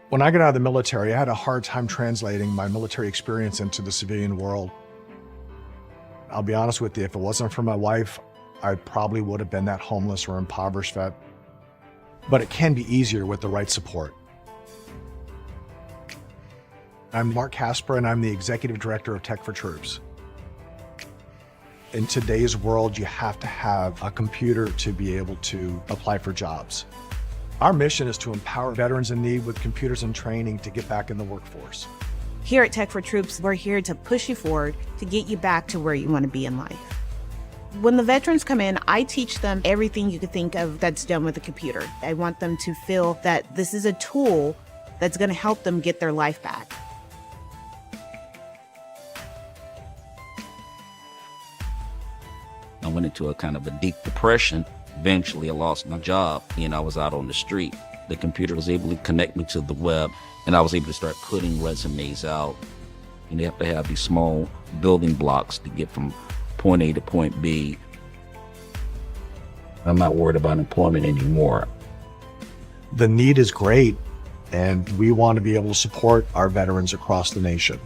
When I got out of the military, I had a hard time translating my military experience into the civilian world. I'll be honest with you, if it wasn't for my wife, I probably would have been that homeless or impoverished vet. But it can be easier with the right support. I'm Mark Casper, and I'm the Executive Director of Tech4Troops. In today's world, you have to have a computer to be able to apply for jobs. Our mission is to empower veterans in need with computers and training to get back in the workforce. Here at Tech4Troops, we're here to push you forward to get you back to where you want to be in life. When the veterans come in, I teach them everything you could think of that's done with a computer. I want them to feel that this is a tool that's going to help them get their life back. I went into a kind of a deep depression. Eventually, I lost my job and I was out on the street. The computer was able to connect me to the web, and I was able to start putting resumes out. And you have to have these small building blocks to get from point A to point B. I'm not worried about employment anymore. The need is great, and we want to be able to support our veterans across the nation.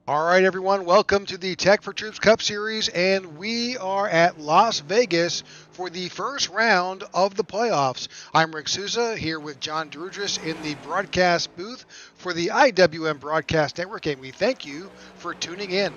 All right, everyone, welcome to the Tech4Troops Cup Series, and we are at Las Vegas for the first round of the playoffs. I'm Rick Souza here with John Drudris in the broadcast booth for the IWM Broadcast Network, and we thank you for tuning in.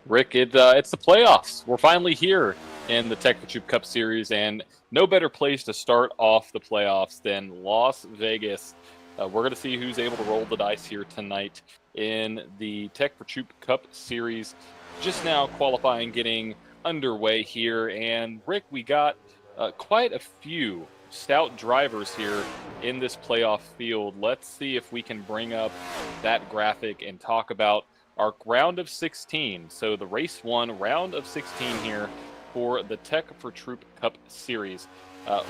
Rick, it's the playoffs. We're finally here in the Tech4Troops Cup Series, and no better place to start off the playoffs than Las Vegas. We're going to see who's able to roll the dice here tonight in the Tech4Troops Cup Series. Just now qualifying, getting underway here. And Rick, we got quite a few stout drivers here in this playoff field. Let's see if we can bring up that graphic and talk about our round of 16. So the race one, round of 16 here for the Tech4Troops Cup Series.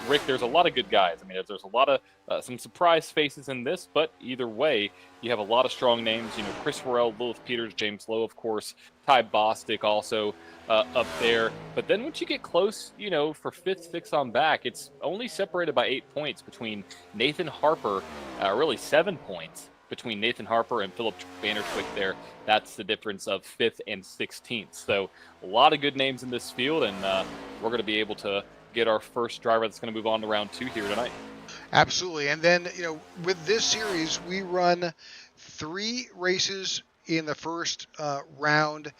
Rick, there's a lot of good guys. I mean, there's a lot of some surprise faces in this, but either way, you have a lot of strong names. You know, Chris Worrell, Lilith Peters, James Lowe, of course, Ty Bostic also up there. But then once you get close, you know, for fifth, sixth on back, it's only separated by 8 points between Nathan Harper, really 7 points between Nathan Harper and Philip Vandertwick there. That's the difference of 5th and 16th. So a lot of good names in this field, and we're going to be able to get our first driver that's going to move on to round 2 here tonight. Absolutely. And then, you know, with this series, we run 3 races in the first round,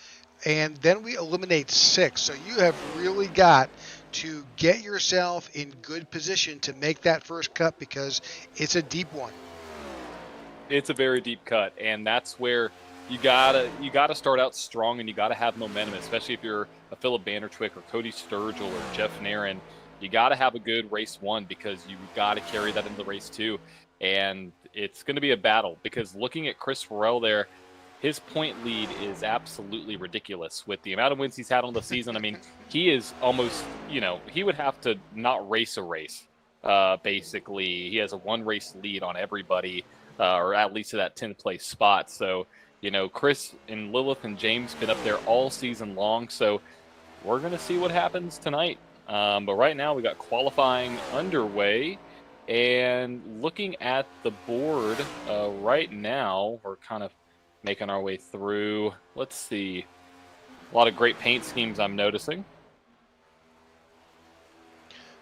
and then we eliminate 6. So you have really got to get yourself in good position to make that first cut, because it's a deep one. It's a very deep cut, and that's where you gotta start out strong, and you gotta have momentum, especially if you're a Philip Vandertwick or Cody Sturgill or Jeff Narin. You gotta have a good race one, because you gotta carry that into race 2. and it's going to be a battle because looking at Chris Farrell there, his point lead is absolutely ridiculous with the amount of wins he's had on the season. I mean, he is almost, he would have to not race a race. Basically, he has a 1-race lead on everybody, or at least to that 10th place spot. So, Chris and Lilith and James been up there all season long. So we're going to see what happens tonight. But right now we got qualifying underway. And looking at the board right now, we're kind of making our way through. Let's see. A lot of great paint schemes I'm noticing.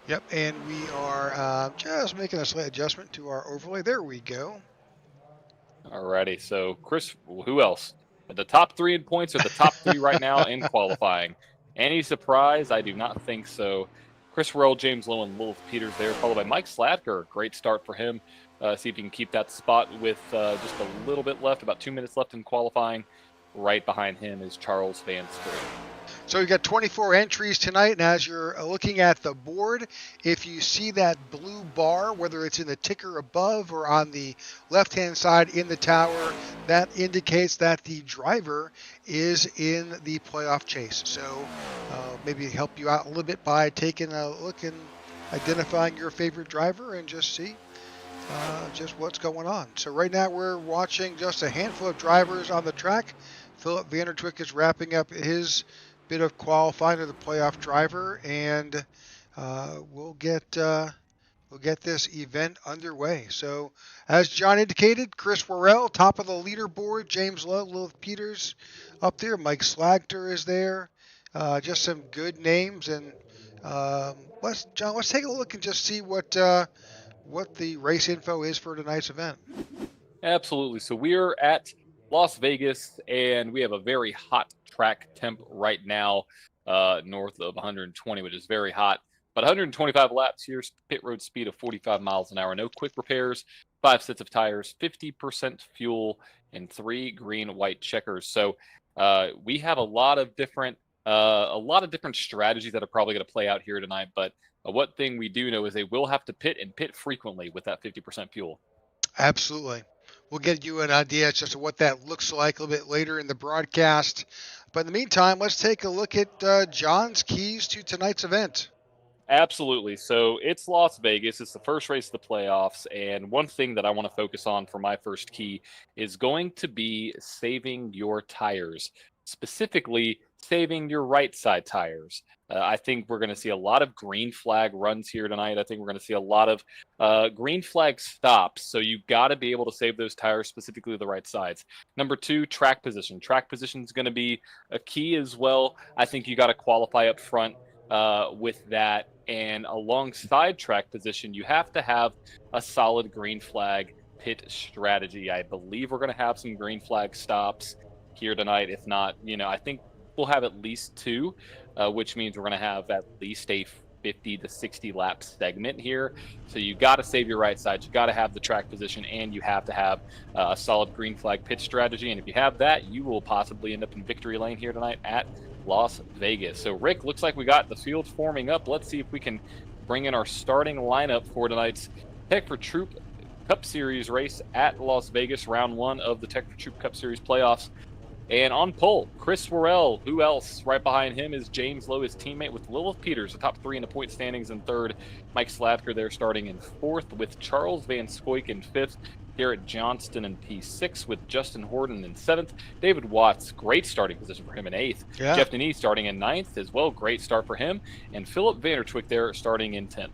Yep, and we are just making a slight adjustment to our overlay. There we go. Alrighty, so Chris, who else? The top 3 in points are the top 3 right now in qualifying. Any surprise? I do not think so. Chris Farrell, James Lowe, and Lilith Peters there, followed by Mike Slatker. Great start for him. See if he can keep that spot with just a little bit left, about 2 minutes left in qualifying. Right behind him is Charles Van Stroot. So you got 24 entries tonight, and as you're looking at the board, if you see that blue bar, whether it's in the ticker above or on the left-hand side in the tower, that indicates that the driver is in the playoff chase. So maybe help you out a little bit by taking a look and identifying your favorite driver and just see just what's going on. So right now we're watching just a handful of drivers on the track. Philip Vandertwick is wrapping up his bit of qualifying of the playoff driver, and we'll get this event underway. So as John indicated, Chris Farrell, top of the leaderboard, James Lowe, Lilith Peters up there, Mike Slagter is there. Just some good names, and let's take a look and just see what the race info is for tonight's event. Absolutely. So we're at Las Vegas, and we have a very hot track temp right now, north of 120, which is very hot. But 125 laps here, pit road speed of 45 miles an hour, no quick repairs, 5 sets of tires, 50% fuel, and 3 green-white checkers. So we have a lot of different strategies that are probably going to play out here tonight. But one thing we do know is they will have to pit and pit frequently with that 50% fuel. Absolutely. We'll get you an idea as to what that looks like a little bit later in the broadcast. But in the meantime, let's take a look at John's keys to tonight's event. Absolutely. So it's Las Vegas. It's the first race of the playoffs. And one thing that I want to focus on for my first key is going to be saving your tires, specifically saving your right side tires. I think we're going to see a lot of green flag runs here tonight. I think we're going to see a lot of green flag stops. So you've got to be able to save those tires, specifically the right sides. Number 2, track position. Track position is going to be a key as well. I think you got to qualify up front with that. And alongside track position, you have to have a solid green flag pit strategy. I believe we're going to have some green flag stops here tonight. If not, I think we'll have at least 2, which means we're going to have at least a 50 to 60 lap segment here. So you got to save your right side. You got to have the track position, and you have to have a solid green flag pit strategy. And if you have that, you will possibly end up in victory lane here tonight at Las Vegas. So Rick, looks like we got the field forming up. Let's see if we can bring in our starting lineup for tonight's Tech4Troops Cup Series race at Las Vegas, round 1 of the Tech4Troops Cup Series playoffs. And on pole, Chris Farrell. Who else? Right behind him is James Lowe, his teammate, with Lilith Peters, the top 3 in the point standings in 3rd. Mike Slatker there starting in 4th, with Charles Van Scoik in 5th. Garrett Johnston in P6, with Justin Horton in 7th. David Watts, great starting position for him in 8th. Yeah. Jeff Denise starting in 9th as well. Great start for him. And Philip Vandertwick there starting in 10th.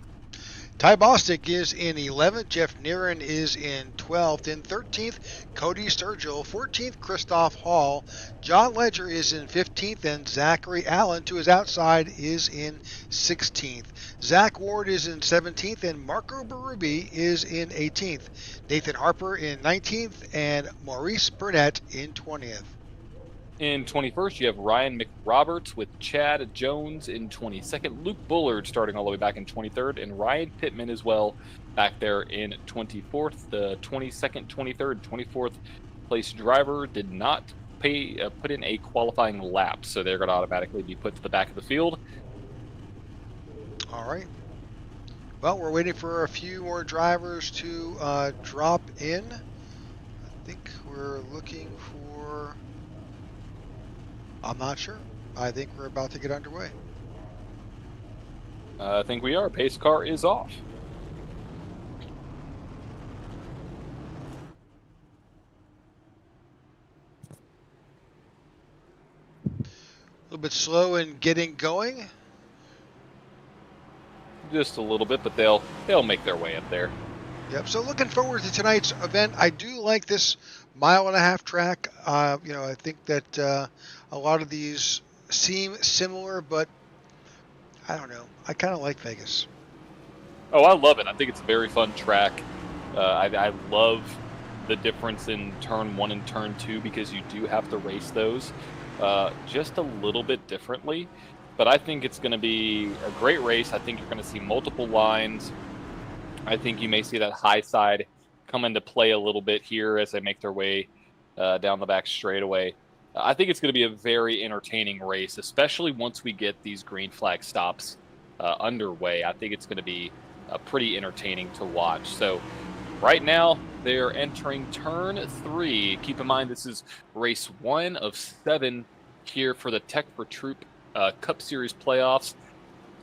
Ty Bostic is in 11th. Jeff Niren is in 12th. In 13th, Cody Sturgill. 14th, Christoph Hall. John Ledger is in 15th, and Zachary Allen, to his outside, is in 16th. Zach Ward is in 17th, and Marco Berube is in 18th. Nathan Harper in 19th, and Maurice Burnett in 20th. In 21st, you have Ryan McRoberts with Chad Jones in 22nd. Luke Bullard starting all the way back in 23rd. And Ryan Pittman as well back there in 24th. The 22nd, 23rd, 24th place driver did not put in a qualifying lap, so they're going to automatically be put to the back of the field. All right. Well, we're waiting for a few more drivers to drop in. I think we're looking for... I'm not sure. I think we're about to get underway. I think we are. Pace car is off. A little bit slow in getting going. Just a little bit, but they'll make their way up there. Yep. So looking forward to tonight's event. I do like this 1.5 mile track. I think that a lot of these seem similar, but I don't know. I kind of like Vegas. Oh, I love it. I think it's a very fun track. I love the difference in turn 1 and turn 2 because you do have to race those just a little bit differently. But I think it's going to be a great race. I think you're going to see multiple lines. I think you may see that high side come into play a little bit here as they make their way down the back straightaway. I think it's going to be a very entertaining race, especially once we get these green flag stops underway. I think it's going to be pretty entertaining to watch. So right now, they're entering turn 3. Keep in mind, this is race 1 of 7 here for the Tech4Troops Cup Series playoffs.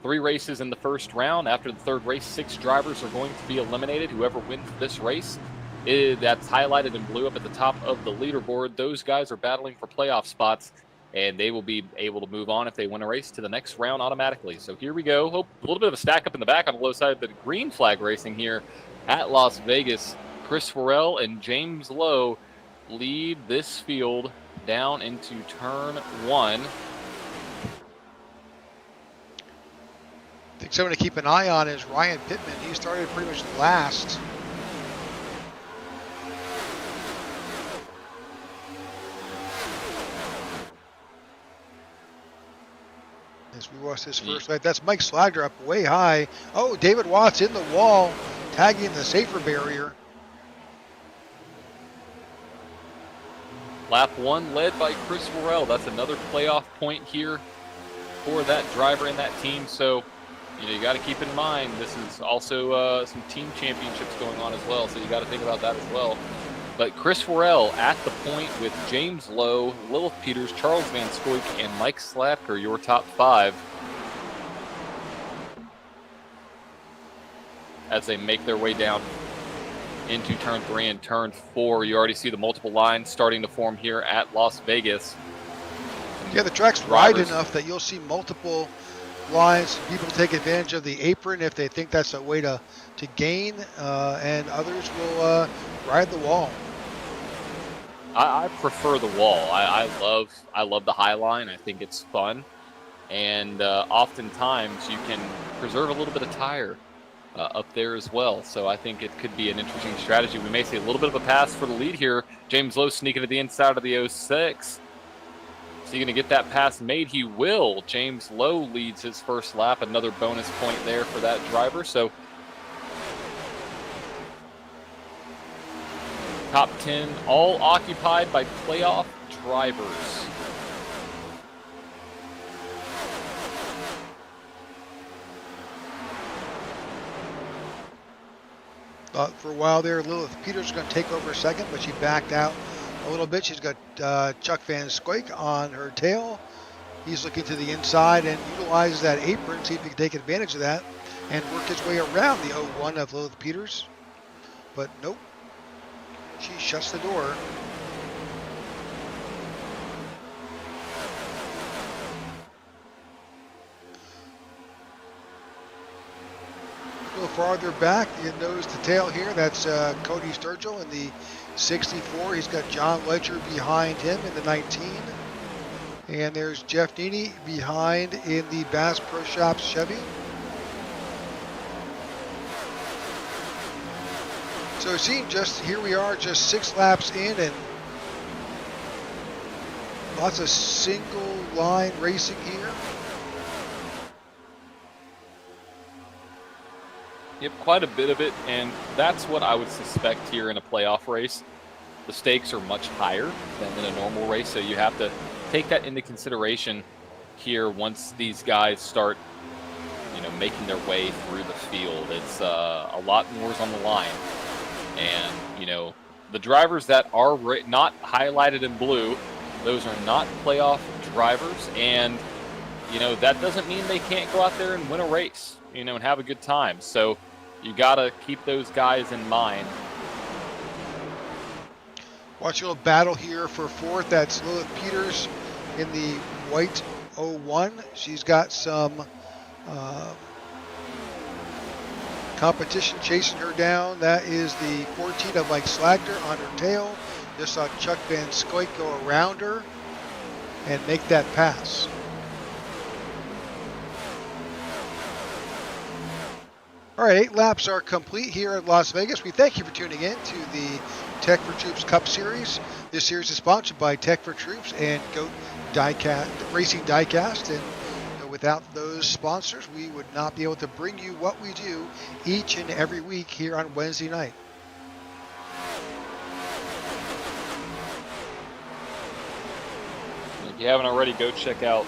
3 races in the first round. After the third race, 6 drivers are going to be eliminated. Whoever wins this race, that's highlighted in blue up at the top of the leaderboard. Those guys are battling for playoff spots, and they will be able to move on if they win a race to the next round automatically. So here we go. Hope a little bit of a stack up in the back on the low side of the green flag racing here at Las Vegas. Chris Farrell and James Lowe lead this field down into turn 1. I think someone to keep an eye on is Ryan Pittman. He started pretty much last. As we watch this first lap, that's Mike Slager up way high. Oh, David Watts in the wall, tagging the safer barrier. Lap 1 led by Chris Farrell. That's another playoff point here for that driver and that team. So, you got to keep in mind, this is also some team championships going on as well, so you got to think about that as well. But Chris Farrell at the point with James Lowe, Lilith Peters, Charles Van Scoyk, and Mike Slapker, your top 5, as they make their way down into turn 3 and turn 4. You already see the multiple lines starting to form here at Las Vegas. Yeah, the track's wide enough that you'll see multiple lines. People take advantage of the apron if they think that's a way to gain, and others will ride the wall. I prefer the wall. I love the high line. I think it's fun, and oftentimes you can preserve a little bit of tire up there as well. So I think it could be an interesting strategy. We may see a little bit of a pass for the lead here. James Lowe sneaking to the inside of the 06. Is he going to get that pass made? He will. James Lowe leads his first lap. Another bonus point there for that driver. So top 10 all occupied by playoff drivers. For a while there, Lilith Peters is going to take over second, but she backed out a little bit. She's got Chuck Van Scoyk on her tail. He's looking to the inside and utilizes that apron, see if he can take advantage of that and work his way around the 01 of Lilith Peters. But nope, she shuts the door. A little farther back, you nose to tail here, that's Cody Sturgill in the 64. He's got John Ledger behind him in the 19. And there's Jeff Neaney behind in the Bass Pro Shops Chevy. So seeing just, here we are, just 6 laps in and lots of single line racing here. Yep, quite a bit of it, and that's what I would suspect here in a playoff race. The stakes are much higher than in a normal race, so you have to take that into consideration here once these guys start, making their way through the field. It's a lot more is on the line. And, the drivers that are not highlighted in blue, those are not playoff drivers. And, that doesn't mean they can't go out there and win a race, and have a good time. So you got to keep those guys in mind. Watching a little battle here for fourth. That's Lilith Peters in the white 01. She's got some competition chasing her down. That is the 14 of Mike Slagner on her tail. Just saw Chuck Van Scoik go around her and make that pass. All right, 8 laps are complete here at Las Vegas. We thank you for tuning in to the Tech4Troops Cup Series. This series is sponsored by Tech4Troops and Goat Racing Diecast. And without those sponsors, we would not be able to bring you what we do each and every week here on Wednesday night. If you haven't already, go check out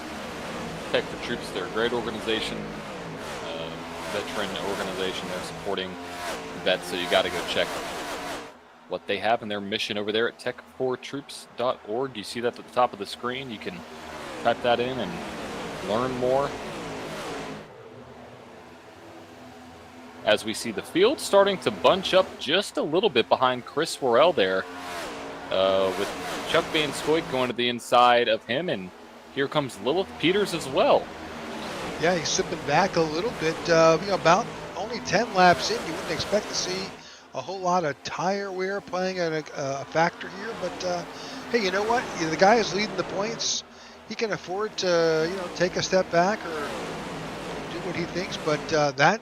Tech4Troops. They're a great organization, veteran organization. They're supporting vets, so you got to go check what they have in their mission over there at Tech4Troops.org. You see that at the top of the screen. You can type that in and learn more. As we see the field starting to bunch up just a little bit behind Chris Worrell there, with Chuck Van Scoik going to the inside of him, and here comes Lilith Peters as well. Yeah, he's slipping back a little bit. About only 10 laps in, you wouldn't expect to see a whole lot of tire wear playing a factor here. But hey, you know what? The guy is leading the points. He can afford to, take a step back or do what he thinks. But that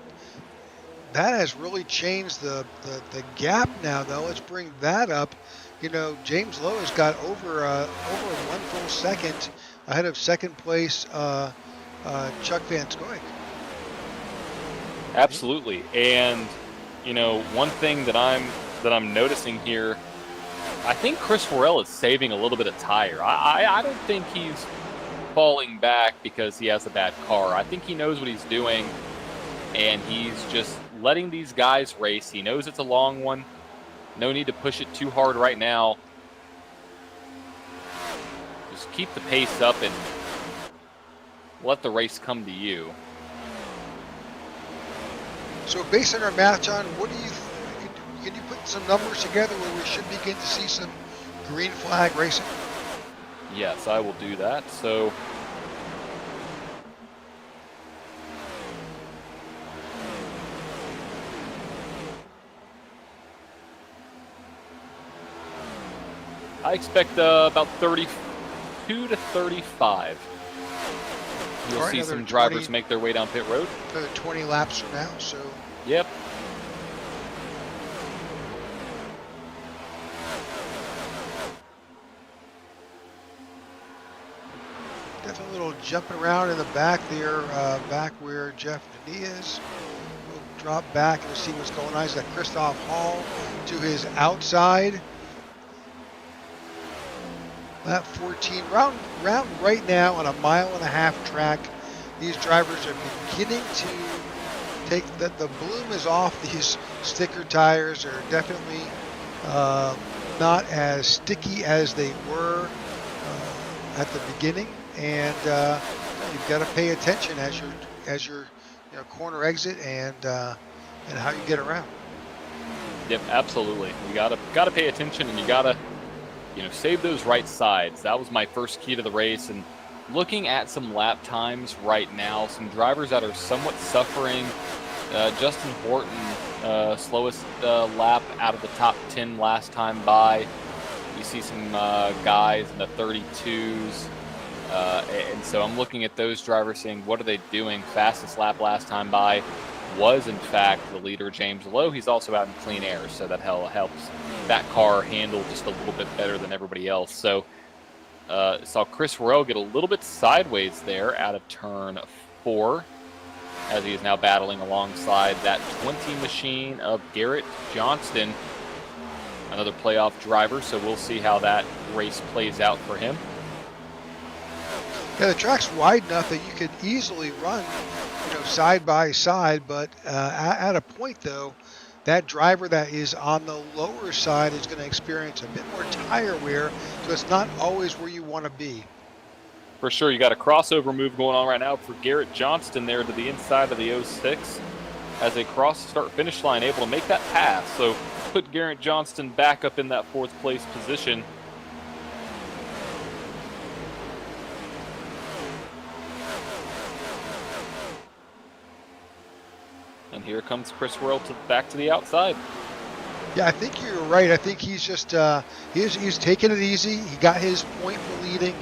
has really changed the gap now, though. Let's bring that up. James Lowe has got over 1 full second ahead of second place Chuck Van Scoik. Absolutely. And one thing that I'm noticing here, I think Chris Worrell is saving a little bit of tire. I don't think he's falling back because he has a bad car. I think he knows what he's doing, and he's just letting these guys race. He knows it's a long one. No need to push it too hard right now. Just keep the pace up and let the race come to you. So based on our math, John, what do you can you put some numbers together where we should begin to see some green flag racing? Yes, I will do that. So I expect about 32 to 35. You'll see some drivers make their way down pit road. 20 laps from now, so. Yep. Definitely a little jumping around in the back there, back where Jeff Denis is. We'll drop back and we'll see what's going on. He's got Christoph Hall to his outside. Lap 14, round right now on a 1.5 mile track. These drivers are beginning to take the bloom is off. These sticker tires are definitely not as sticky as they were at the beginning, and you've got to pay attention as your corner exit and how you get around. Yep, absolutely. You gotta pay attention, and you gotta save those right sides. That was my first key to the race. And looking at some lap times right now, some drivers that are somewhat suffering. Justin Horton, slowest lap out of the top 10 last time by. You see some guys in the 32s. And so I'm looking at those drivers saying, what are they doing? Fastest lap last time by was, in fact, the leader, James Lowe. He's also out in clean air, so that helps that car handle just a little bit better than everybody else. So saw Chris Worrell get a little bit sideways there out of turn 4 as he is now battling alongside that 20 machine of Garrett Johnston, another playoff driver. So we'll see how that race plays out for him. Yeah, the track's wide enough that you could easily run side by side, but at a point though, that driver that is on the lower side is going to experience a bit more tire wear, so it's not always where you want to be. For sure, you got a crossover move going on right now for Garrett Johnston there to the inside of the 06 as they cross the start-finish line, able to make that pass. So put Garrett Johnston back up in that 4th place position. And here comes Chris Worrell back to the outside. Yeah, I think you're right. I think he's just he's taking it easy. He got his point for leading.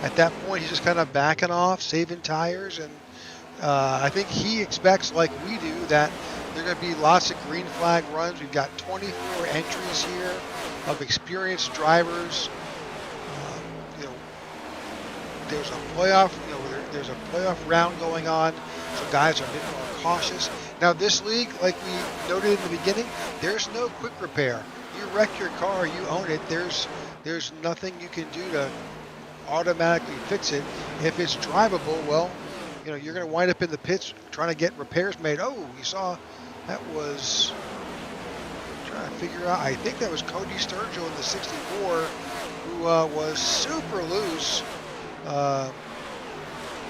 At that point, he's just kind of backing off, saving tires, and I think he expects, like we do, that there are going to be lots of green flag runs. We've got 24 entries here of experienced drivers. There's a playoff. There's a playoff round going on, so guys are a bit more cautious. Now, this league, like we noted in the beginning, there's no quick repair. You wreck your car, you own it. There's nothing you can do to automatically fix it. If it's drivable, well, you're going to wind up in the pits trying to get repairs made. Oh, you saw that was trying to figure out. I think that was Cody Sturgill in the 64 who was super loose.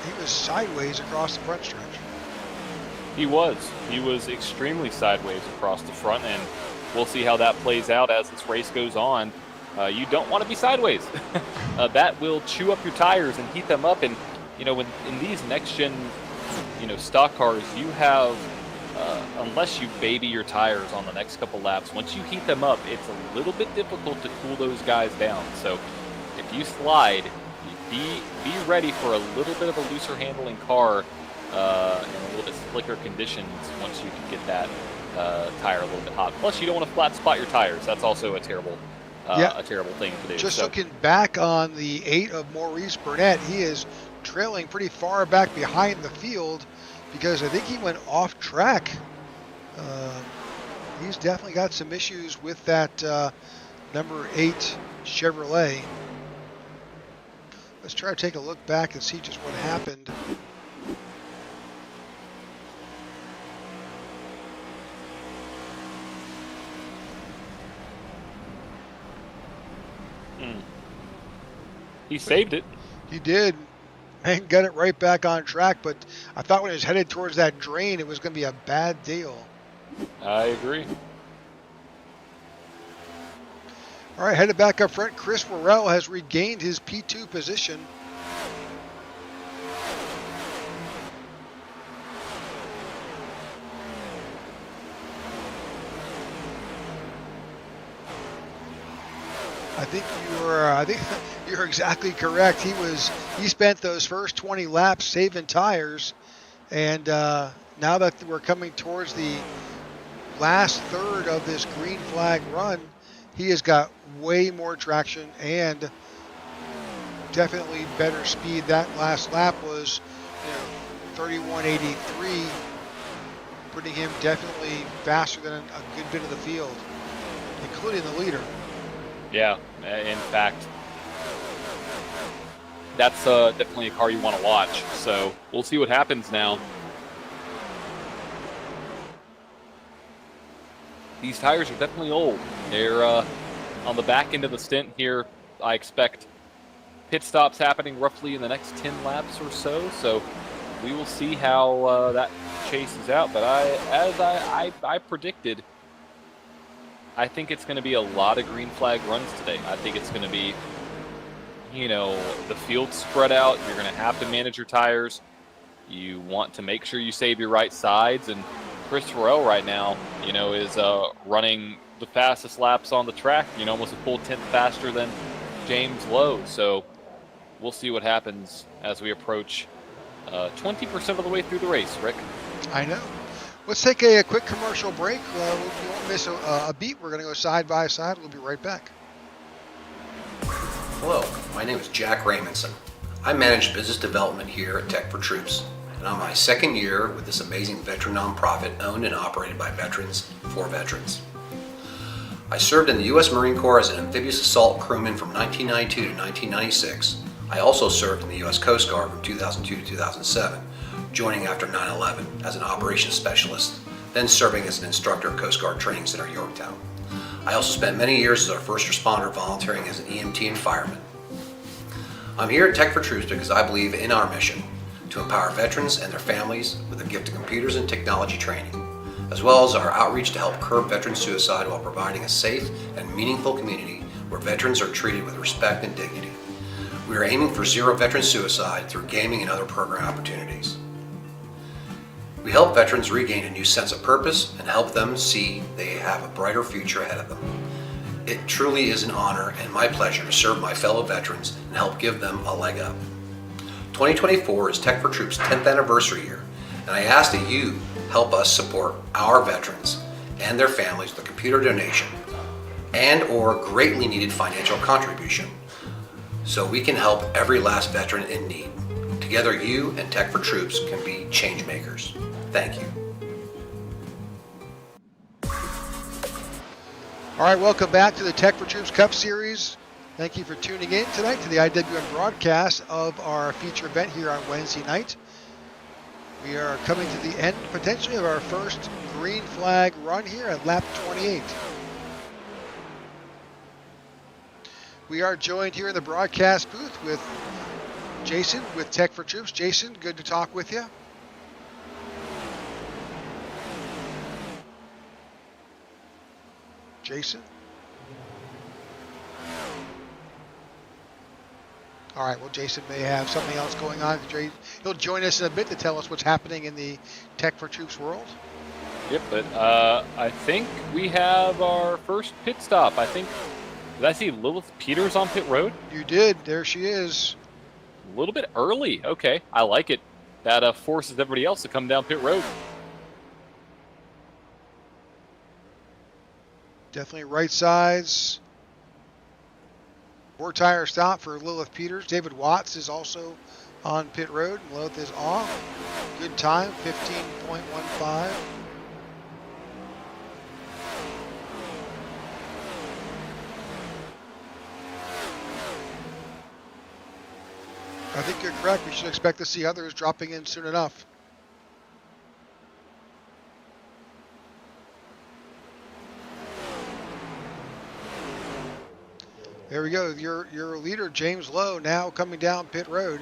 He was sideways across the front stretch. He was extremely sideways across the front, and we'll see how that plays out as this race goes on. You don't want to be sideways. That will chew up your tires and heat them up. And when in these next gen, stock cars, you have unless you baby your tires on the next couple laps, once you heat them up, it's a little bit difficult to cool those guys down. So if you slide, be ready for a little bit of a looser handling car in a little bit slicker conditions once you can get that tire a little bit hot. Plus, you don't want to flat spot your tires. That's also a terrible thing to do. Just looking back on the 8 of Maurice Burnett, he is trailing pretty far back behind the field because I think he went off track. He's definitely got some issues with that number 8 Chevrolet. Let's try to take a look back and see just what happened. He saved it. He did. And got it right back on track, but I thought when he was headed towards that drain, it was going to be a bad deal. I agree. All right, headed back up front, Chris Worrell has regained his P2 position. I think you're exactly correct. He spent those first 20 laps saving tires, and now that we're coming towards the last third of this green flag run, he has got way more traction and definitely better speed. That last lap was 31.83, putting him definitely faster than a good bit of the field, including the leader. Yeah, in fact, that's definitely a car you want to watch. So we'll see what happens now. These tires are definitely old. They're on the back end of the stint here. I expect pit stops happening roughly in the next 10 laps or so. So we will see how that chases out. But as I predicted, I think it's going to be a lot of green flag runs today. I think it's going to be, the field spread out. You're going to have to manage your tires. You want to make sure you save your right sides. And Chris Worrell right now, is running the fastest laps on the track, almost a full tenth faster than James Lowe. So we'll see what happens as we approach 20% of the way through the race, Rick. I know. Let's take a quick commercial break. We won't miss a beat. We're going to go side by side. We'll be right back. Hello, my name is Jack Raymondson. I manage business development here at Tech4Troops, and I'm my second year with this amazing veteran nonprofit owned and operated by veterans for veterans. I served in the U.S. Marine Corps as an amphibious assault crewman from 1992 to 1996. I also served in the U.S. Coast Guard from 2002 to 2007, joining after 9/11 as an operations specialist, then serving as an instructor at Coast Guard Training Center, Yorktown. I also spent many years as a first responder volunteering as an EMT and fireman. I'm here at Tech4Troops because I believe in our mission to empower veterans and their families with a gift of computers and technology training, as well as our outreach to help curb veteran suicide while providing a safe and meaningful community where veterans are treated with respect and dignity. We are aiming for zero veteran suicide through gaming and other program opportunities. We help veterans regain a new sense of purpose and help them see they have a brighter future ahead of them. It truly is an honor and my pleasure to serve my fellow veterans and help give them a leg up. 2024 is Tech4Troops' 10th anniversary year, and I ask that you help us support our veterans and their families with a computer donation and or greatly needed financial contribution so we can help every last veteran in need. Together, you and Tech4Troops can be change makers. Thank you. All right, welcome back to the Tech4Troops Cup Series. Thank you for tuning in tonight to the IWM broadcast of our feature event here on Wednesday night. We are coming to the end, potentially, of our first green flag run here at lap 28. We are joined here in the broadcast booth with Jason with Tech4Troops. Jason, good to talk with you. Jason? All right, well, Jason may have something else going on. He'll join us in a bit to tell us what's happening in the Tech4Troops world. Yep, but I think we have our first pit stop. Did I see Lilith Peters on pit road? You did. There she is. A little bit early. Okay, I like it. That forces everybody else to come down pit road. Definitely right sides. 4-tire stop for Lilith Peters. David Watts is also on pit road. Lilith is off. Good time, 15.15. I think you're correct. We should expect to see others dropping in soon enough. There we go. Your leader, James Lowe, now coming down pit road.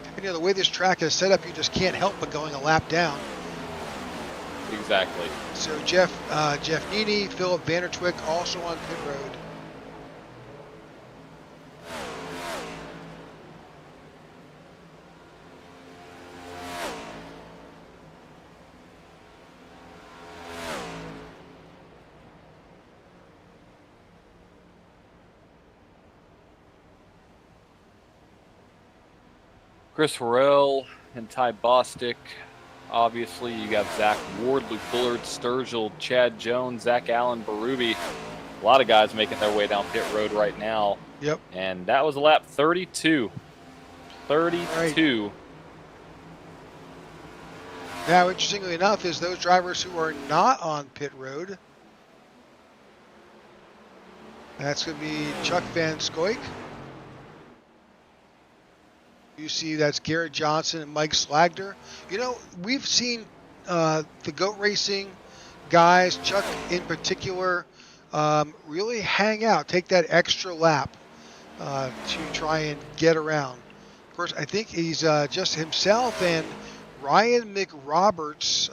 And, you know, the way this track is set up, you just can't help but going a lap down. Exactly. So Jeff Needy, Philip Vandertwick also on pit road. Chris Harrell and Ty Bostic. Obviously, you got Zach Ward, Luke Bullard, Sturgill, Chad Jones, Zach Allen, Berube. A lot of guys making their way down pit road right now. Yep. And that was lap 32. 32. Right. Now, interestingly enough, is those drivers who are not on pit road. That's going to be Chuck Van Scoik. You see that's Garrett Johnson and Mike Slagder. You know, we've seen the goat racing guys, Chuck in particular, really hang out, take that extra lap to try and get around. Of course, I think he's just himself and Ryan McRoberts.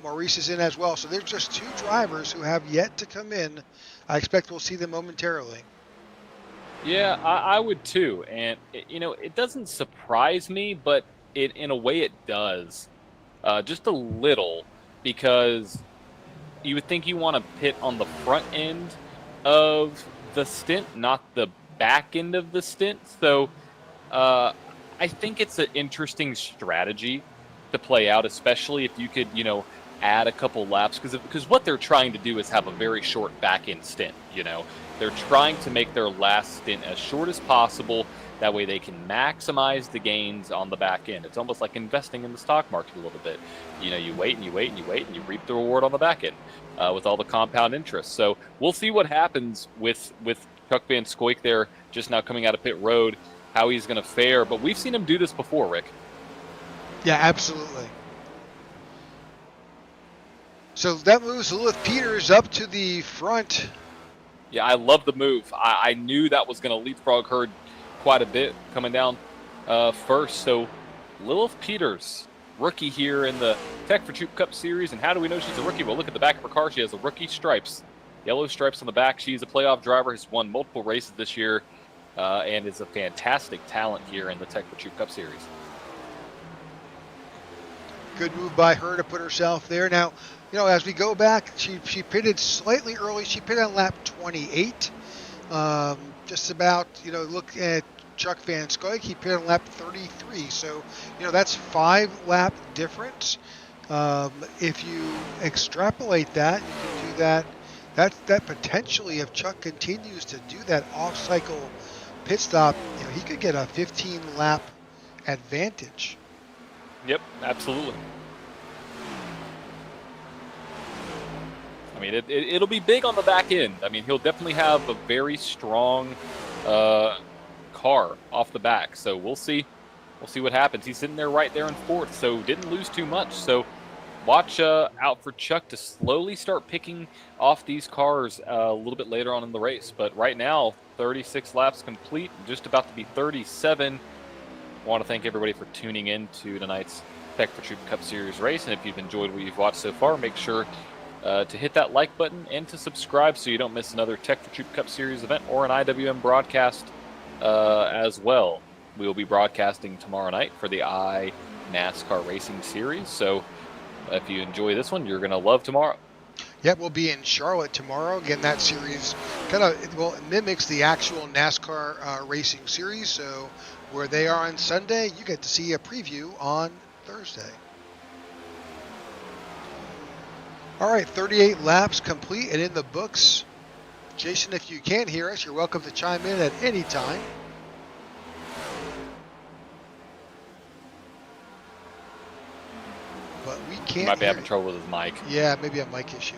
Maurice is in as well. So there's just two drivers who have yet to come in. I expect we'll see them momentarily. Yeah, I would too. And, it doesn't surprise me, but in a way it does. Just a little, because you would think you want to pit on the front end of the stint, not the back end of the stint. So I think it's an interesting strategy to play out, especially if you could, add a couple laps. Because what they're trying to do is have a very short back end stint, They're trying to make their last stint as short as possible. That way they can maximize the gains on the back end. It's almost like investing in the stock market a little bit. You wait and you wait and you wait and you reap the reward on the back end with all the compound interest. So we'll see what happens with Chuck Van Scoik there just now coming out of pit road, how he's going to fare. But we've seen him do this before, Rick. Yeah, absolutely. So that moves Lilith Peters up to the front. Yeah, I love the move. I knew that was going to leapfrog her quite a bit coming down first. So Lilith Peters, rookie here in the Tech4Troops Cup Series. And how do we know she's a rookie? Well, look at the back of her car. She has the rookie stripes, yellow stripes on the back. She's a playoff driver, has won multiple races this year, and is a fantastic talent here in the Tech4Troops Cup Series. Good move by her to put herself there. Now, as we go back, she pitted slightly early. She pitted on lap 28. Just about, look at Chuck Van Scoik. He pitted on lap 33. So, that's 5 lap difference. If you extrapolate that, you can do that. That potentially, if Chuck continues to do that off-cycle pit stop, he could get a 15 lap advantage. Yep, absolutely. I mean, it'll be big on the back end. I mean, he'll definitely have a very strong car off the back. So we'll see. We'll see what happens. He's sitting there right there in 4th, so didn't lose too much. So watch out for Chuck to slowly start picking off these cars a little bit later on in the race. But right now, 36 laps complete, just about to be 37. I want to thank everybody for tuning in to tonight's Tech4Troops Cup Series race. And if you've enjoyed what you've watched so far, make sure to hit that like button and to subscribe so you don't miss another Tech4Troops Cup Series event or an IWM broadcast as well. We will be broadcasting tomorrow night for the NASCAR Racing Series. So if you enjoy this one, you're going to love tomorrow. Yep, we'll be in Charlotte tomorrow. Again, that series it mimics the actual NASCAR Racing Series. So where they are on Sunday, you get to see a preview on Thursday. All right, 38 laps complete and in the books. Jason, if you can't hear us, you're welcome to chime in at any time. But we can't. He might be having trouble with his mic. Yeah, maybe a mic issue.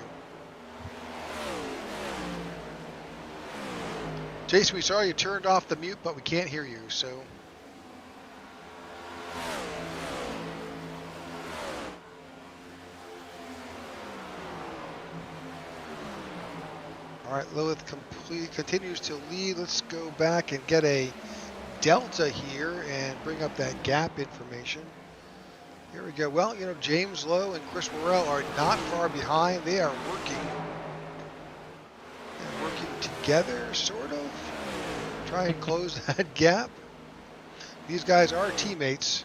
Jason, we saw you turned off the mute, but we can't hear you, so. All right, Lilith continues to lead. Let's go back and get a delta here and bring up that gap information. Here we go. Well, James Lowe and Chris Morrell are not far behind. They are working together, sort of. Try and close that gap. These guys are teammates.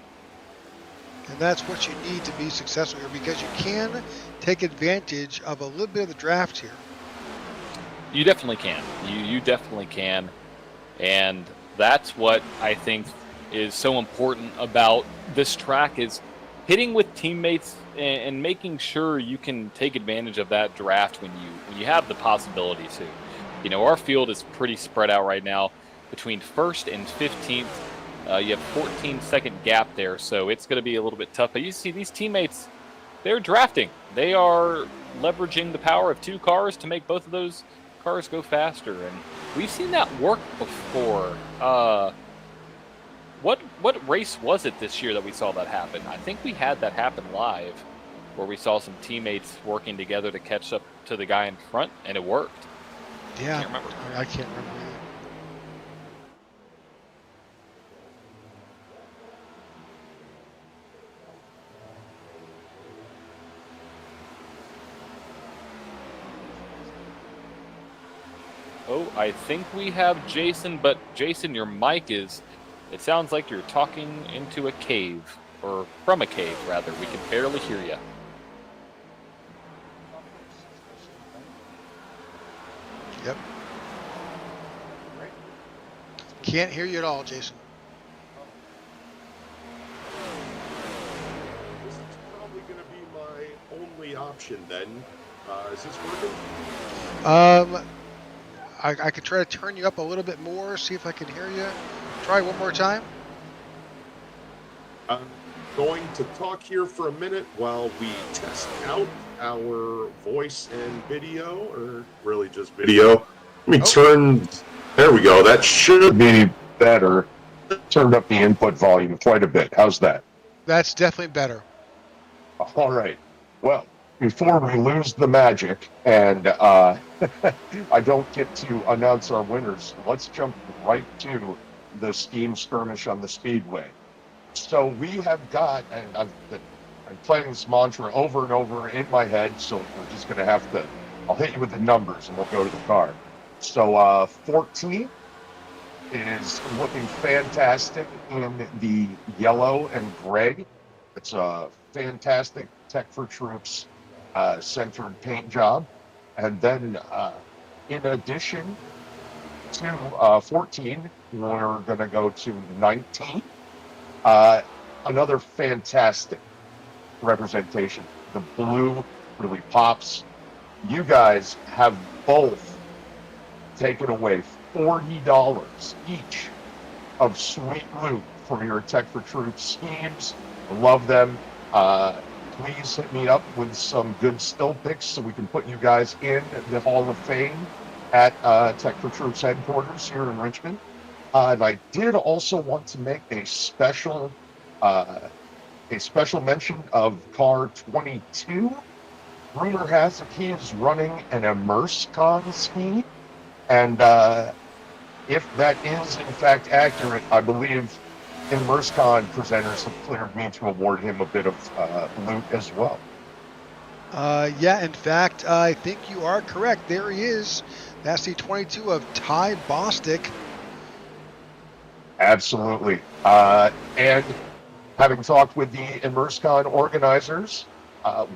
And that's what you need to be successful here, because you can take advantage of a little bit of the draft here. You definitely can. You definitely can. And that's what I think is so important about this track, is hitting with teammates and making sure you can take advantage of that draft when you have the possibility to. Our field is pretty spread out right now between 1st and 15th. You have 14-second gap there, so it's going to be a little bit tough. But you see these teammates, they're drafting. They are leveraging the power of 2 cars to make both of those cars go faster, and we've seen that work before. What race was it this year that we saw that happen? I think we had that happen live, where we saw some teammates working together to catch up to the guy in front, and it worked. Yeah, I can't remember. I can't remember either. Oh, I think we have Jason, but Jason, your mic it sounds like you're talking into a cave, or from a cave, rather. We can barely hear you. Yep. Can't hear you at all, Jason. This is probably going to be my only option then. Is this working? I could try to turn you up a little bit more, see if I can hear you. Try one more time. I'm going to talk here for a minute while we test out our voice and video, or really just video. Let me turn There we go. That should be better. Turned up the input volume quite a bit. How's that? That's definitely better. All right. Well, before we lose the magic and I don't get to announce our winners, let's jump right to the steam skirmish on the Speedway. So we have got, and I'm playing this mantra over and over in my head, so we're just going to have to, I'll hit you with the numbers and we'll go to the car. So 14 is looking fantastic in the yellow and gray. It's a fantastic Tech4Troops centered paint job. And then in addition to 14, we're going to go to 19. Another fantastic representation. The blue really pops. You guys have both taken away $40 each of sweet loot for your Tech4Troops schemes. Love them. Please hit me up with some good still pics so we can put you guys in the Hall of Fame at Tech4Troops headquarters here in Richmond. And I did also want to make a special mention of car 22. Rumor has it he is running an ImmerseCon scheme, and if that is in fact accurate, I believe ImmerseCon presenters have cleared me to award him a bit of loot as well. Yeah, in fact, I think you are correct. There he is. That's the 22 of Ty Bostic. Absolutely. And having talked with the ImmerseCon organizers,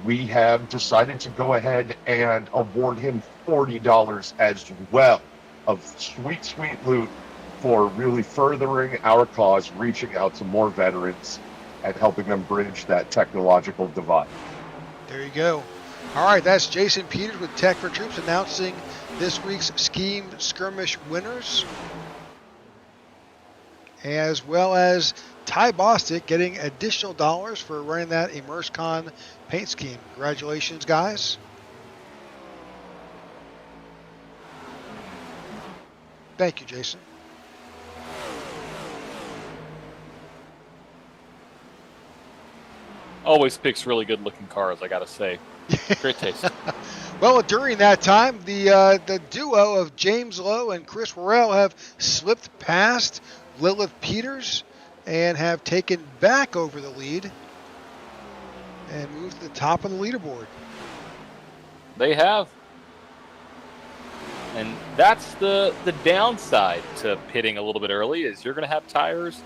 we have decided to go ahead and award him $40 as well of sweet, sweet loot for really furthering our cause, reaching out to more veterans and helping them bridge that technological divide. There you go. All right, that's Jason Peters with Tech4Troops announcing this week's Scheme Skirmish winners, as well as Ty Bostic getting additional dollars for running that ImmerseCon paint scheme. Congratulations, guys. Thank you, Jason. Always picks really good looking cars, I gotta say. Great taste. Well, during that time, the duo of James Lowe and Chris Worrell have slipped past Lilith Peters and have taken back over the lead and moved to the top of the leaderboard. They have. And that's the downside to pitting a little bit early, is you're going to have tires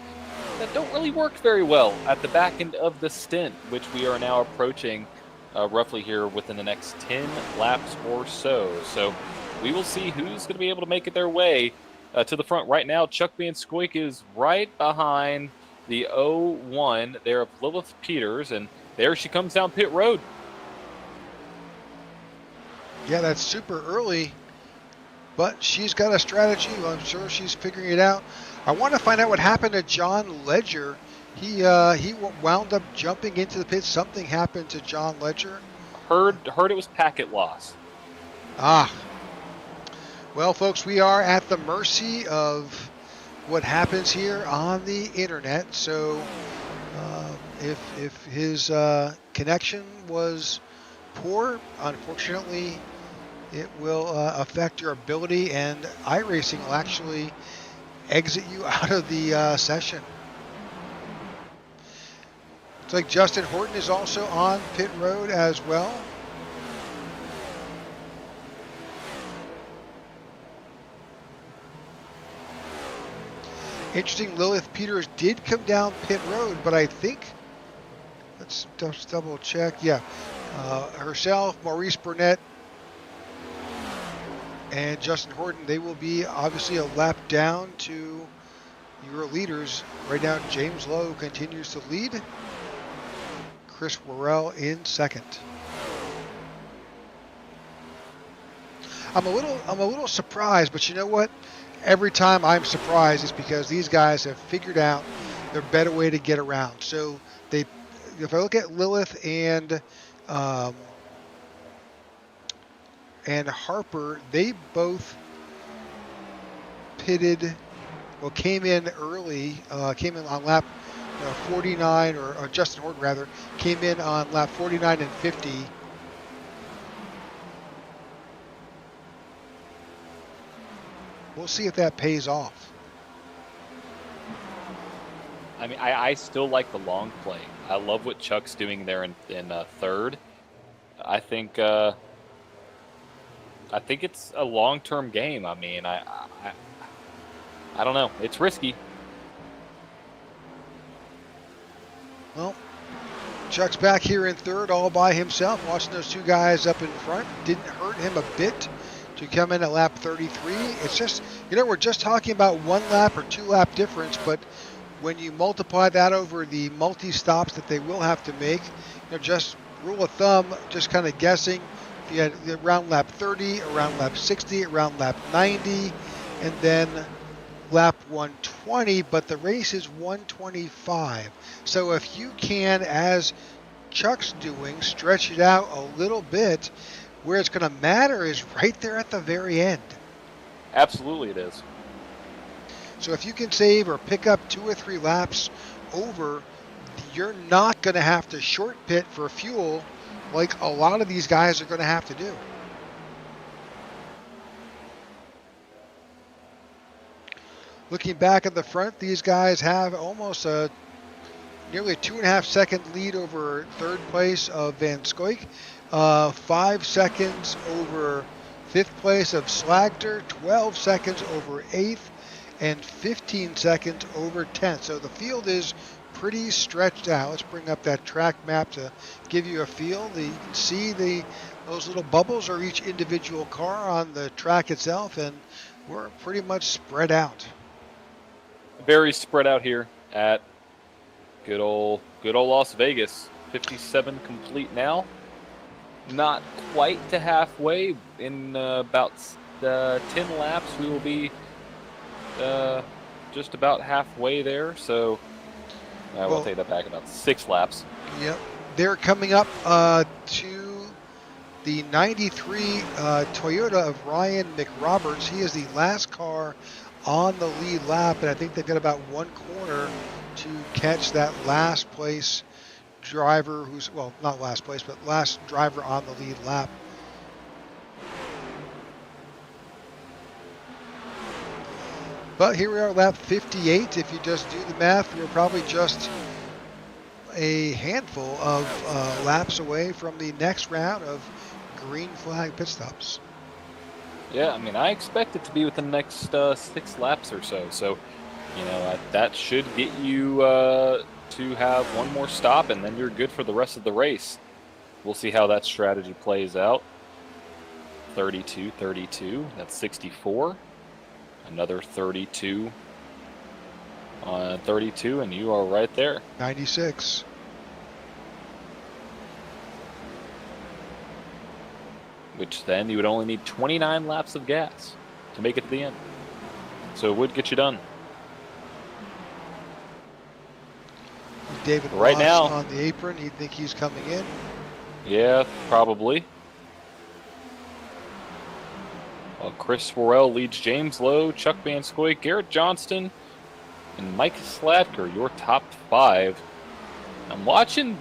that don't really work very well at the back end of the stint, which we are now approaching roughly here within the next 10 laps or so. So we will see who's going to be able to make it their way to the front. Right now, Chuck Van Scoik is right behind the 0-1 there of Lilith Peters, and there she comes down pit road. Yeah, that's super early, but she's got a strategy. I'm sure she's figuring it out. I want to find out what happened to John Ledger. He wound up jumping into the pit. Something happened to John Ledger. Heard it was packet loss. Ah. Well, folks, we are at the mercy of what happens here on the internet. So if his connection was poor, unfortunately, it will affect your ability, and iRacing will actually exit you out of the session. Looks like Justin Horton is also on pit road as well. Interesting, Lilith Peters did come down pit road, but I think, let's double check. Yeah, herself, Maurice Burnett, and Justin Horton, they will be obviously a lap down to your leaders. Right now, James Lowe continues to lead. Chris Worrell in second. I'm a little surprised, but you know what? Every time I'm surprised, it's because these guys have figured out their better way to get around. So if I look at Lilith and Harper, they both pitted, well, came in early, came in on lap 49, or Justin Horton rather, came in on lap 49 and 50. We'll see if that pays off. I mean, I still like the long play. I love what Chuck's doing there in third. I think it's a long-term game. I mean, I don't know. It's risky. Well, Chuck's back here in third all by himself, watching those two guys up in front. Didn't hurt him a bit to come in at lap 33. It's just, we're just talking about 1 lap or 2 lap difference, but when you multiply that over the multi-stops that they will have to make, just rule of thumb, just kind of guessing, if you had around lap 30, around lap 60, around lap 90, and then lap 120, but the race is 125. So if you can, as Chuck's doing, stretch it out a little bit, where it's going to matter is right there at the very end. Absolutely it is. So if you can save or pick up 2 or 3 laps over, you're not going to have to short pit for fuel like a lot of these guys are going to have to do. Looking back at the front, these guys have almost nearly a 2.5 second lead over third place of Van Scoik, 5 seconds over fifth place of Slagter, 12 seconds over eighth, and 15 seconds over 10th. So the field is pretty stretched out. Let's bring up that track map to give you a feel. You can see those little bubbles are each individual car on the track itself, and we're pretty much spread out. Very spread out here at good old Las Vegas. 57 complete now. Not quite to halfway. In about 10 laps, we will be just about halfway there. So I will take that back, about 6 laps. Yep. They're coming up to the 93 Toyota of Ryan McRoberts. He is the last car on the lead lap, and I think they've got about 1 corner to catch that last place driver who's, well, not last place, but last driver on the lead lap. But here we are, lap 58. If you just do the math, we're probably just a handful of laps away from the next round of green flag pit stops. Yeah, I mean, I expect it to be within the next 6 laps or so. So, that should get you to have 1 more stop, and then you're good for the rest of the race. We'll see how that strategy plays out. 32, that's 64. Another 32 on 32, and you are right there. 96. Which then you would only need 29 laps of gas to make it to the end. So it would get you done. David right Ross now on the apron. You think he's coming in? Yeah, probably. Well, Chris Worrell leads James Lowe, Chuck Van Scoik, Garrett Johnston, and Mike Slatker, your top 5. I'm watching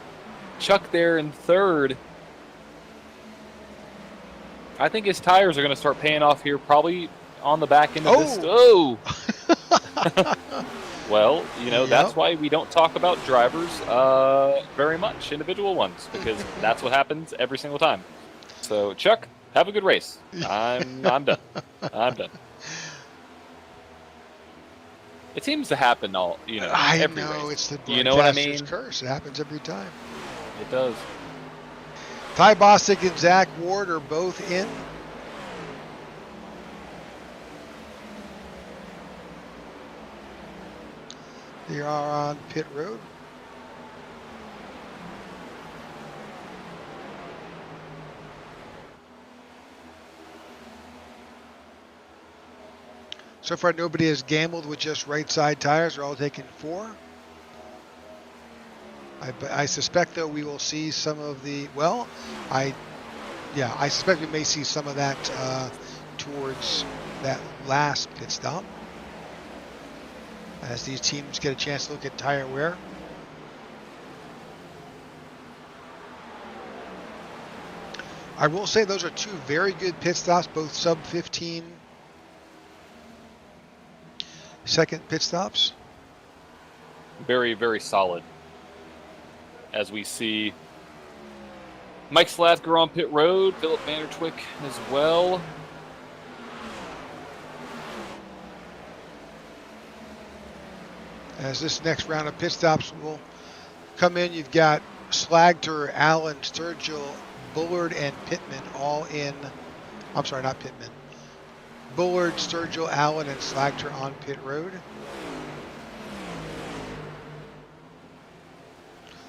Chuck there in third. I think his tires are going to start paying off here, probably on the back end of this. Oh! Well, Yep. That's why we don't talk about drivers very much, individual ones, because that's what happens every single time. So, Chuck, have a good race. I'm done. I'm done. It seems to happen every race. It's the You know what I mean? broadcaster's curse. It happens every time. It does. Ty Bostic and Zach Ward are both in. They are on pit road. So far, nobody has gambled with just right side tires. They're all taking 4. I suspect, though, we will see some of the, I suspect we may see some of that towards that last pit stop. as these teams get a chance to look at tire wear. I will say those are two very good pit stops, both sub 15 second pit stops. Very, very solid. As we see Mike Slathger on pit road, Philip Vandertwick as well. As this next round of pit stops will come in, you've got Slagter, Allen, Sturgill, Bullard, and Pittman all in. I'm sorry, not Pittman. Bullard, Sturgill, Allen, and Slagter on pit road.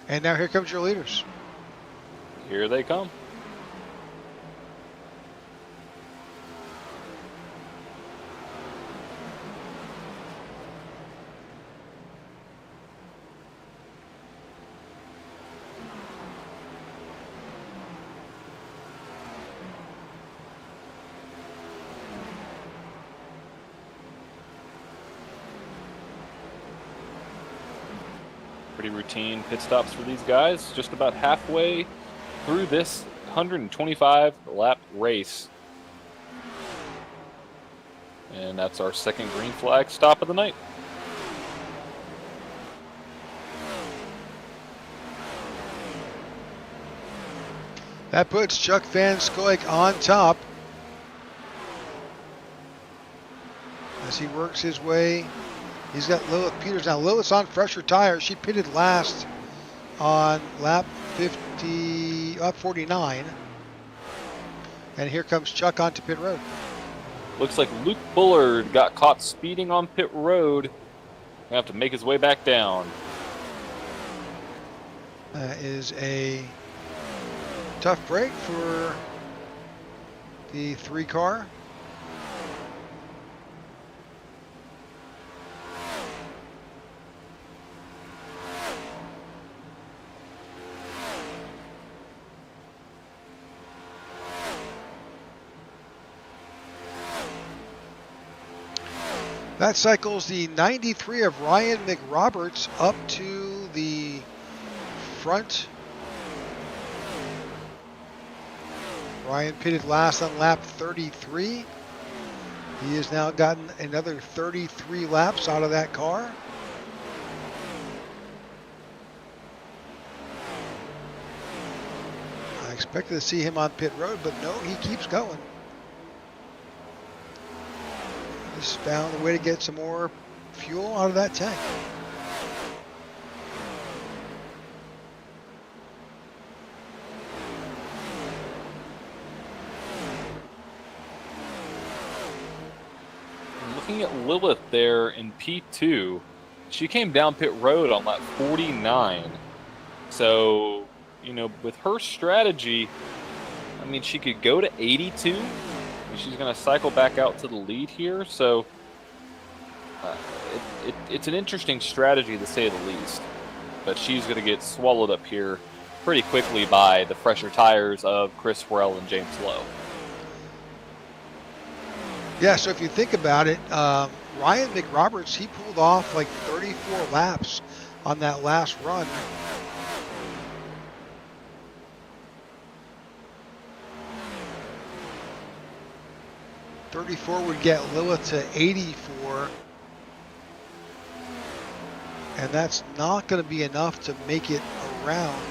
And now here comes your leaders. Here they come. Pretty routine pit stops for these guys. Just about halfway through this 125 lap race. And that's our second green flag stop of the night. That puts Chuck Van Scoik on top as he works his way. He's got Lilith Peters. Now Lilith's on fresher tires. She pitted last on lap 49. And here comes Chuck onto pit road. Looks like Luke Bullard got caught speeding on pit road. Gonna have to make his way back down. That is a tough break for the 3 car. That cycles the 93 of Ryan McRoberts up to the front. Ryan pitted last on lap 33. He has now gotten another 33 laps out of that car. I expected to see him on pit road, but no, he keeps going. Just found a way to get some more fuel out of that tank. Looking at Lilith there in P2, she came down pit road on lap 49. So, you know, with her strategy, I mean, she could go to 82. She's going to cycle back out to the lead here. So, it's an interesting strategy to say the least. But she's going to get swallowed up here pretty quickly by the fresher tires of Chris Worrell and James Lowe. Yeah, so if you think about it, Ryan McRoberts, he pulled off like 34 laps on that last run. .34 would get Lilith to 84. And that's not going to be enough to make it around.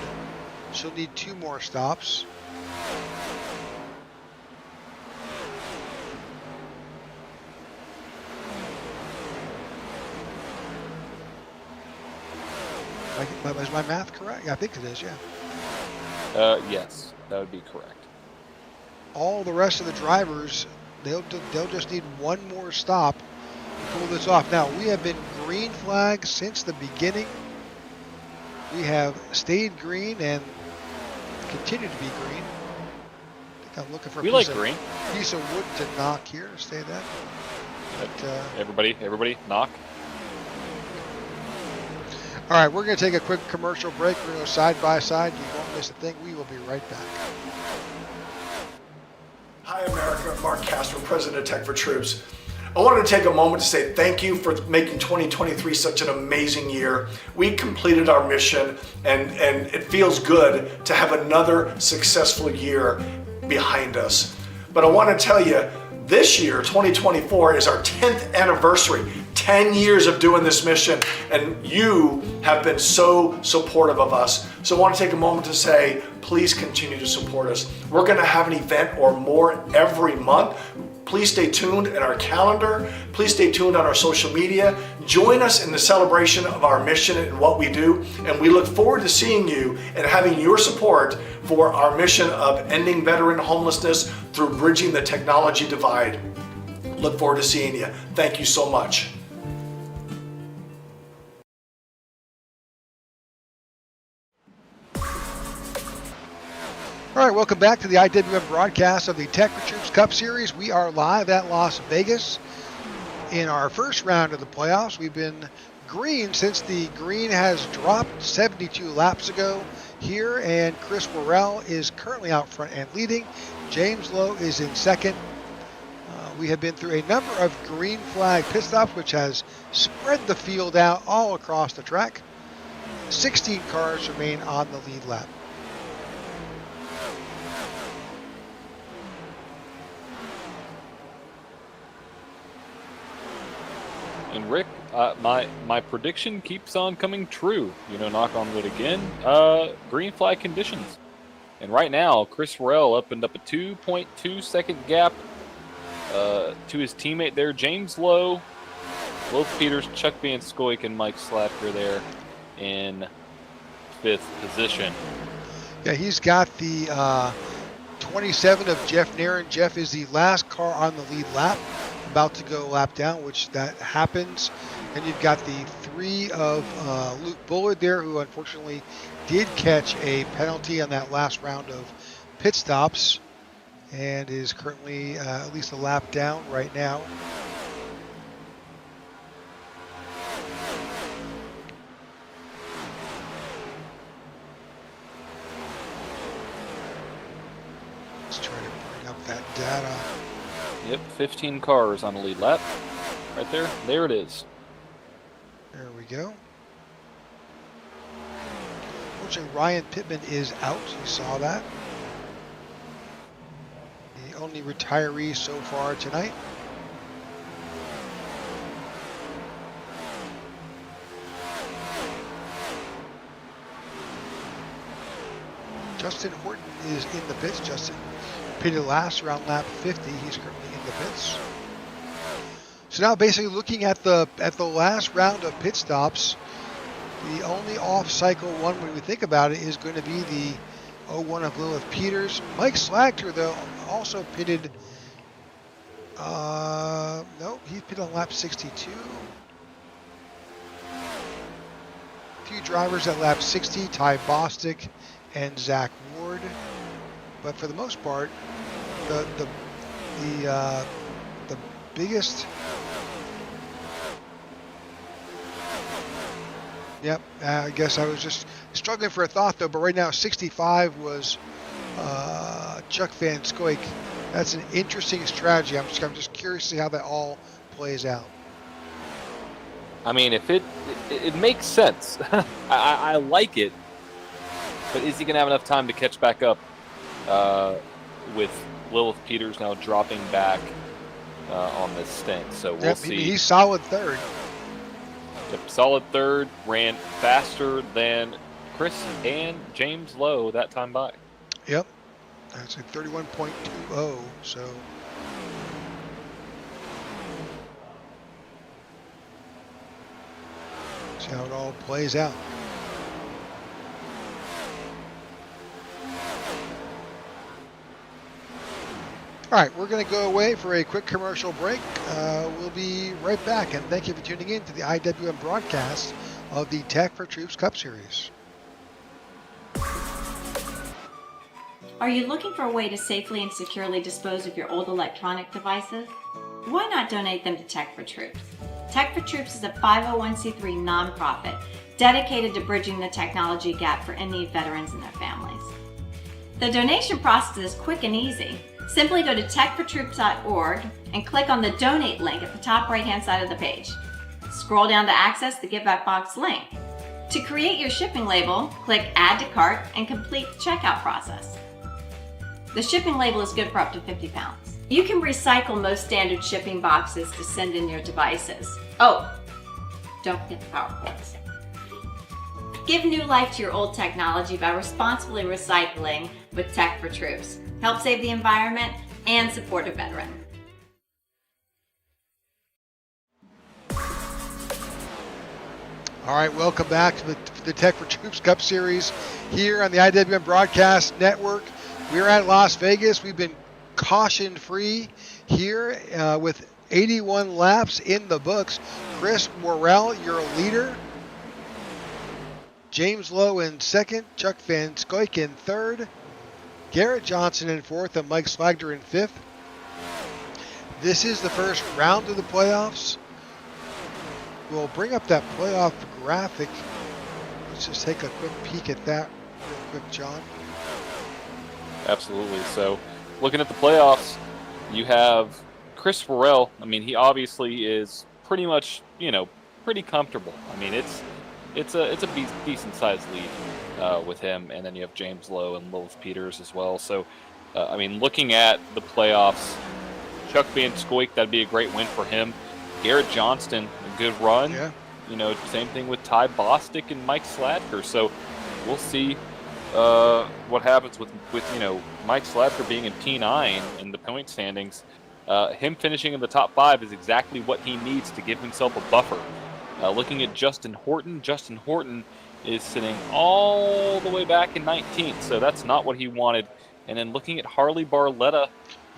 She'll need 2 more stops. Is my math correct? I think it is, yeah. Yes, that would be correct. All the rest of the drivers, they'll just need 1 more stop to pull this off. Now, we have been green flags since the beginning. We have stayed green and continue to be green. I think I'm looking for We like green. Piece of wood to knock here to stay that. But, Everybody, knock. all right, we're going to take a quick commercial break. We're going to go side by side. You won't miss a thing. We will be right back. Hi, America. Mark Castro, President of Tech4Troops. I wanted to take a moment to say thank you for making 2023 such an amazing year. We completed our mission, and it feels good to have another successful year behind us. But I want to tell you, this year, 2024, is our 10th anniversary. 10 years of doing this mission, and you have been so supportive of us. So I want to take a moment to say, please continue to support us. We're going to have an event or more every month. Please stay tuned in our calendar. Please stay tuned on our social media. Join us in the celebration of our mission and what we do. And we look forward to seeing you and having your support for our mission of ending veteran homelessness through bridging the technology divide. Look forward to seeing you. Thank you so much. All right, welcome back to the IWM broadcast of the Tech4Troops Cup Series. We are live at Las Vegas in our first round of the playoffs. We've been green since the green has dropped 72 laps ago here, and Chris Worrell is currently out front and leading. James Lowe is in second. We have been through a number of green flag pit stops, which has spread the field out all across the track. 16 cars remain on the lead lap. And Rick, my prediction keeps on coming true. Knock on wood again. Green flag conditions. And right now, Chris Worrell opened up a 2.2 second gap to his teammate there, James Lowe, Will Peters, Chuck Van Scoyk, and Mike Slatker there in 5th position. Yeah, he's got the 27 of Jeff Nairn. Jeff is the last car on the lead lap, about to go lap down, which that happens. And you've got the 3 of Luke Bullard there, who unfortunately did catch a penalty on that last round of pit stops and is currently at least a lap down right now. Let's try to bring up that data. Yep, 15 cars on the lead lap. Right there. There it is. There we go. Unfortunately, Ryan Pittman is out. You saw that. The only retiree so far tonight. Justin Horton is in the pits. Justin pitted last around lap 50. He's currently in the pits. So now basically looking at the last round of pit stops, the only off-cycle one when we think about it is going to be the 01 of Lilith Peters. Mike Slagter, though, also pitted, no, he pitted on lap 62. A few drivers at lap 60, Ty Bostic and Zach Ward. But for the most part, the biggest. Yep, I guess I was just struggling for a thought though. But right now, 65 was Chuck Van Scoyk. That's an interesting strategy. I'm just curious to see how that all plays out. I mean, if it makes sense. I like it, but is he going to have enough time to catch back up with Lilith Peters now dropping back on this stint? So we'll see. He's solid third. Yep, solid third, ran faster than Chris and James Lowe that time by. Yep, that's a 31.20. So see how it all plays out. All right, we're going to go away for a quick commercial break. We'll be right back, and thank you for tuning in to the IWM broadcast of the Tech4Troops Cup Series. Are you looking for a way to safely and securely dispose of your old electronic devices? Why not donate them to Tech4Troops? Tech4Troops is a 501c3 nonprofit dedicated to bridging the technology gap for in-need veterans and their families. The donation process is quick and easy. Simply go to tech4troops.org and click on the donate link at the top right-hand side of the page. Scroll down to access the Give Back Box link. To create your shipping label, click Add to Cart and complete the checkout process. The shipping label is good for up to 50 pounds. You can recycle most standard shipping boxes to send in your devices. Oh, don't forget the power cords. Give new life to your old technology by responsibly recycling with Tech4Troops. Help save the environment and support a veteran. All right, welcome back to the Tech4Troops Cup Series here on the IWM Broadcast Network. We're at Las Vegas. We've been caution-free here with 81 laps in the books. Chris Morrell, your leader. James Lowe in second. Chuck Van Scoik in third. Garrett Johnson in fourth and Mike Slagter in fifth. This is the first round of the playoffs. We'll bring up that playoff graphic. Let's just take a quick peek at that real quick, John. Absolutely. So, looking at the playoffs, you have Chris Farrell. I mean, he obviously is pretty much, pretty comfortable. I mean, it's a decent sized lead with him, and then you have James Lowe and Lilith Peters as well. So, I mean, looking at the playoffs, Chuck Van Scoik, that'd be a great win for him. Garrett Johnston, a good run. Yeah. Same thing with Ty Bostic and Mike Sladker. So we'll see what happens with Mike Sladker being in P9 in the point standings. Him finishing in the top 5 is exactly what he needs to give himself a buffer. Looking at Justin Horton is sitting all the way back in 19th, so that's not what he wanted. And then looking at Harley Barletta,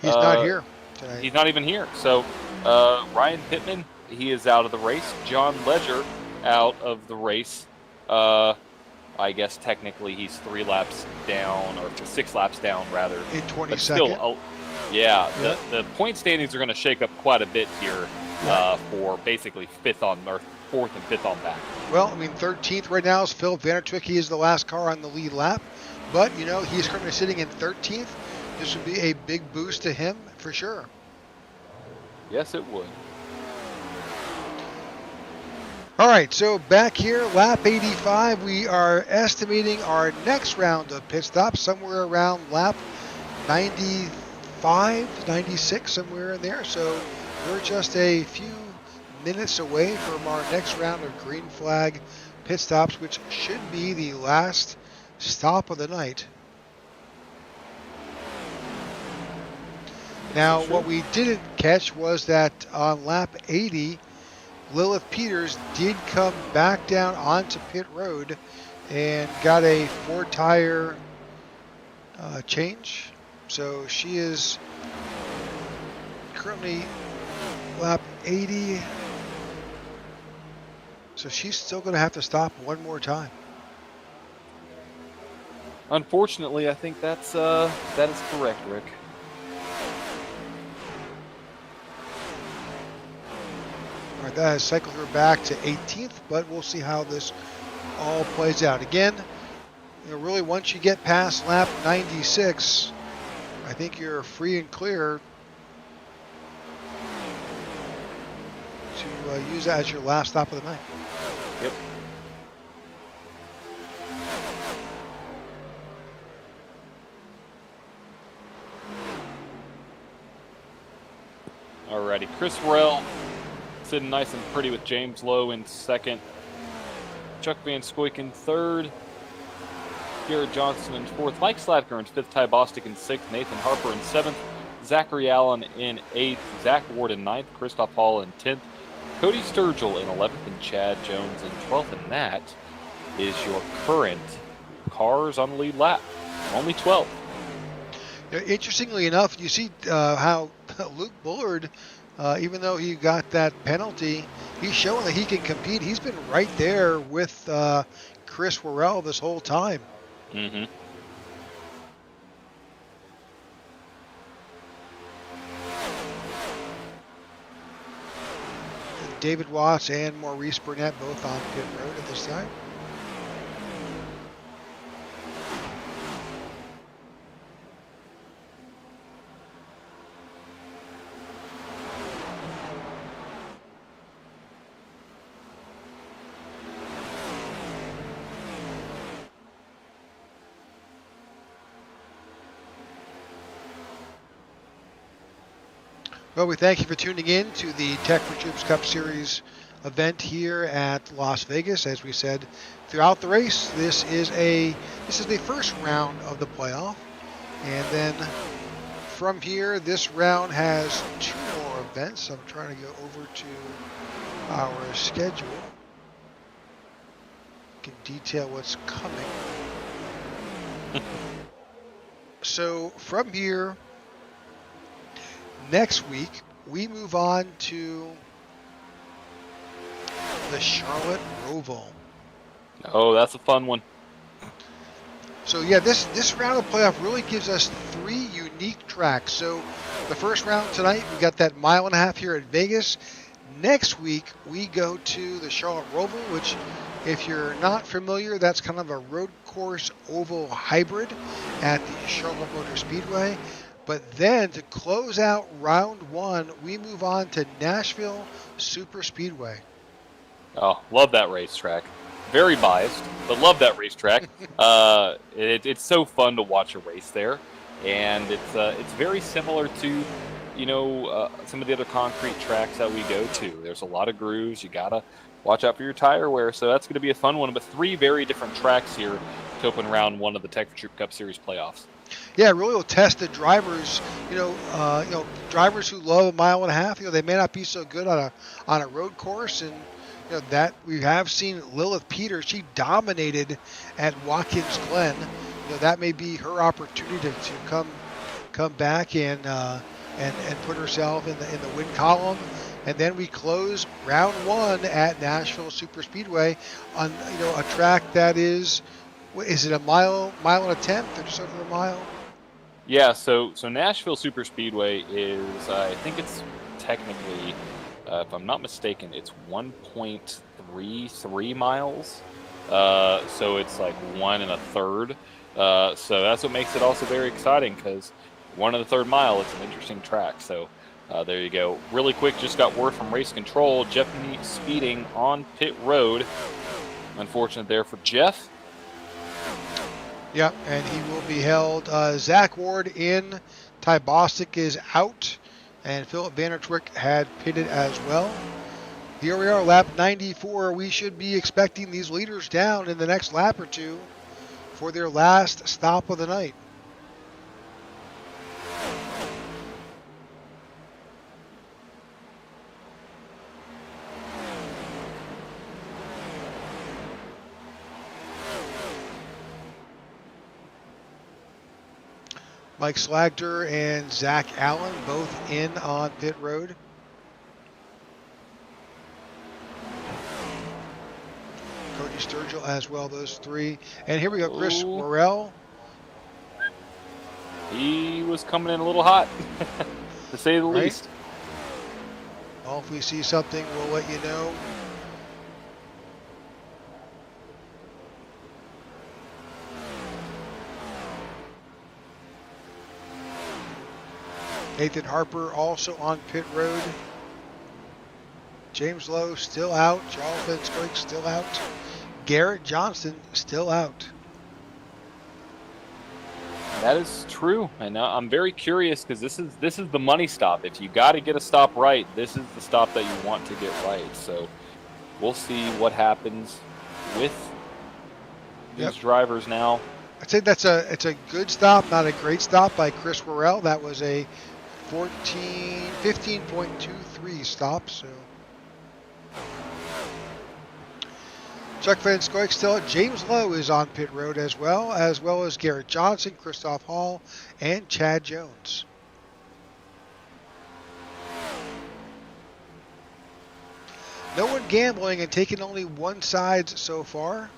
he's not here tonight. He's not even here. So Ryan Pittman, he is out of the race. John Ledger out of the race. I guess technically he's 3 laps down, or 6 laps down rather. In 22nd. But still, the point standings are going to shake up quite a bit here for basically 4th and 5th on back. Well, I mean, 13th right now is Phil Vandertwick. He is the last car on the lead lap. But, he's currently sitting in 13th. This would be a big boost to him for sure. Yes, it would. All right, so back here, lap 85, we are estimating our next round of pit stops somewhere around lap 95, 96, somewhere in there. So we're just a few minutes away from our next round of green flag pit stops, which should be the last stop of the night. Now, what we didn't catch was that on lap 80, Lilith Peters did come back down onto pit road and got a 4-tire change. So she is currently lap 80. So she's still going to have to stop one more time. Unfortunately, I think that is correct, Rick. All right, that has cycled her back to 18th, but we'll see how this all plays out. Again, really once you get past lap 96, I think you're free and clear to use that as your last stop of the night. Yep. Alrighty, Chris Rell sitting nice and pretty with James Lowe in second, Chuck Van Scoik in third, Garrett Johnson in fourth, Mike Sladker in fifth, Ty Bostic in sixth, Nathan Harper in seventh, Zachary Allen in eighth, Zach Ward in ninth, Christoph Hall in 10th, Cody Sturgill in 11th, and Chad Jones in 12th, and that is your current cars on the lead lap. Only 12. Interestingly enough, you see how Luke Bullard, even though he got that penalty, he's showing that he can compete. He's been right there with Chris Worrell this whole time. Mm-hmm. David Watts and Maurice Burnett both on pit road at this time. Well, we thank you for tuning in to the Tech4Troops Cup Series event here at Las Vegas. As we said throughout the race, this is the first round of the playoff, and then from here, this round has 2 more events. I'm trying to go over to our schedule. Can detail what's coming. So from here, next week, we move on to the Charlotte Roval. Oh, that's a fun one. So yeah, this round of the playoff really gives us 3 unique tracks. So the first round tonight, we got that 1.5 mile here at Vegas. Next week, we go to the Charlotte Roval, which, if you're not familiar, that's kind of a road course oval hybrid at the Charlotte Motor Speedway. But then to close out round 1, we move on to Nashville Super Speedway. Oh, love that racetrack. Very biased, but love that racetrack. It's so fun to watch a race there, and it's very similar to, some of the other concrete tracks that we go to. There's a lot of grooves. You gotta watch out for your tire wear, so that's going to be a fun one. But 3 very different tracks here to open round 1 of the Tech4Troops Cup Series playoffs. Yeah, it really will test the drivers. Drivers who love 1.5 miles. They may not be so good on a road course, and that we have seen Lilith Peters. She dominated at Watkins Glen. That may be her opportunity to come back and put herself in the win column. And then we close round 1 at Nashville Super Speedway on a track that is it a mile and a tenth, or just over a mile? Yeah, so Nashville Super Speedway is, I think it's technically, if I'm not mistaken, it's 1.33 miles. So it's like 1 1/3. So that's what makes it also very exciting, because 1 1/3 mile, it's an interesting track. So there you go. Really quick, just got word from Race Control. Jeff Neat speeding on pit road. Unfortunate there for Jeff. Yep, and he will be held. Zach Ward in. Ty Bostic is out. And Philip Vandertwick had pitted as well. Here we are, lap 94. We should be expecting these leaders down in the next lap or 2 for their last stop of the night. Mike Slagter and Zach Allen both in on pit road. Cody Sturgill as well, those 3. And here we go, Chris Morrell. He was coming in a little hot, to say the least. Well, if we see something, we'll let you know. Nathan Harper also on pit road. James Lowe still out. Charles Fitzgerald still out. Garrett Johnson still out. That is true, and I'm very curious, because this is the money stop. If you got to get a stop right, this is the stop that you want to get right. So we'll see what happens with these drivers now. I'd say it's a good stop, not a great stop by Chris Morrell. That was a 15.23 stop. So Chuck Van Scoik still. James Lowe is on pit road as well as Garrett Johnson, Christoph Hall, and Chad Jones. No one gambling and taking only one side so far.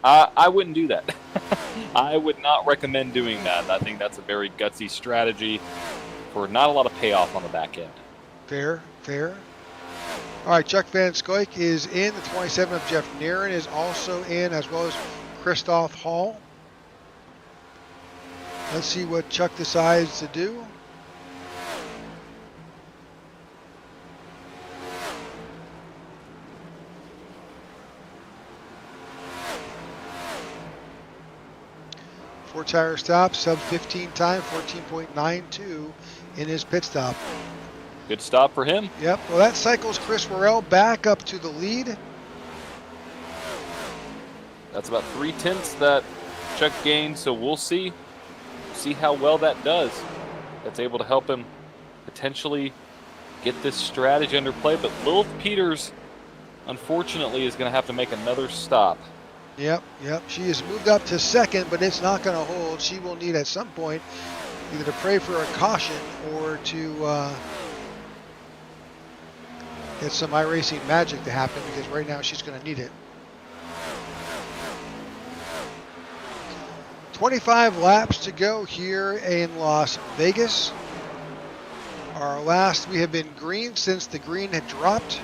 I wouldn't do that. I would not recommend doing that. I think that's a very gutsy strategy for not a lot of payoff on the back end. Fair. All right, Chuck Van Scoik is in. The 27 of Jeff Nairn is also in, as well as Christoph Hall. Let's see what Chuck decides to do. 4 tire stop, sub 15 time, 14.92 in his pit stop. Good stop for him. Yep, well that cycles Chris Worrell back up to the lead. That's about 3/10 that Chuck gained, so we'll see how well that does. That's able to help him potentially get this strategy under play, but Lilith Peters, unfortunately, is going to have to make another stop. Yep. She has moved up to second, but it's not going to hold. She will need at some point either to pray for a caution or to get some iRacing magic to happen, because right now she's going to need it. 25 laps to go here in Las Vegas. Our last, we have been green since the green had dropped.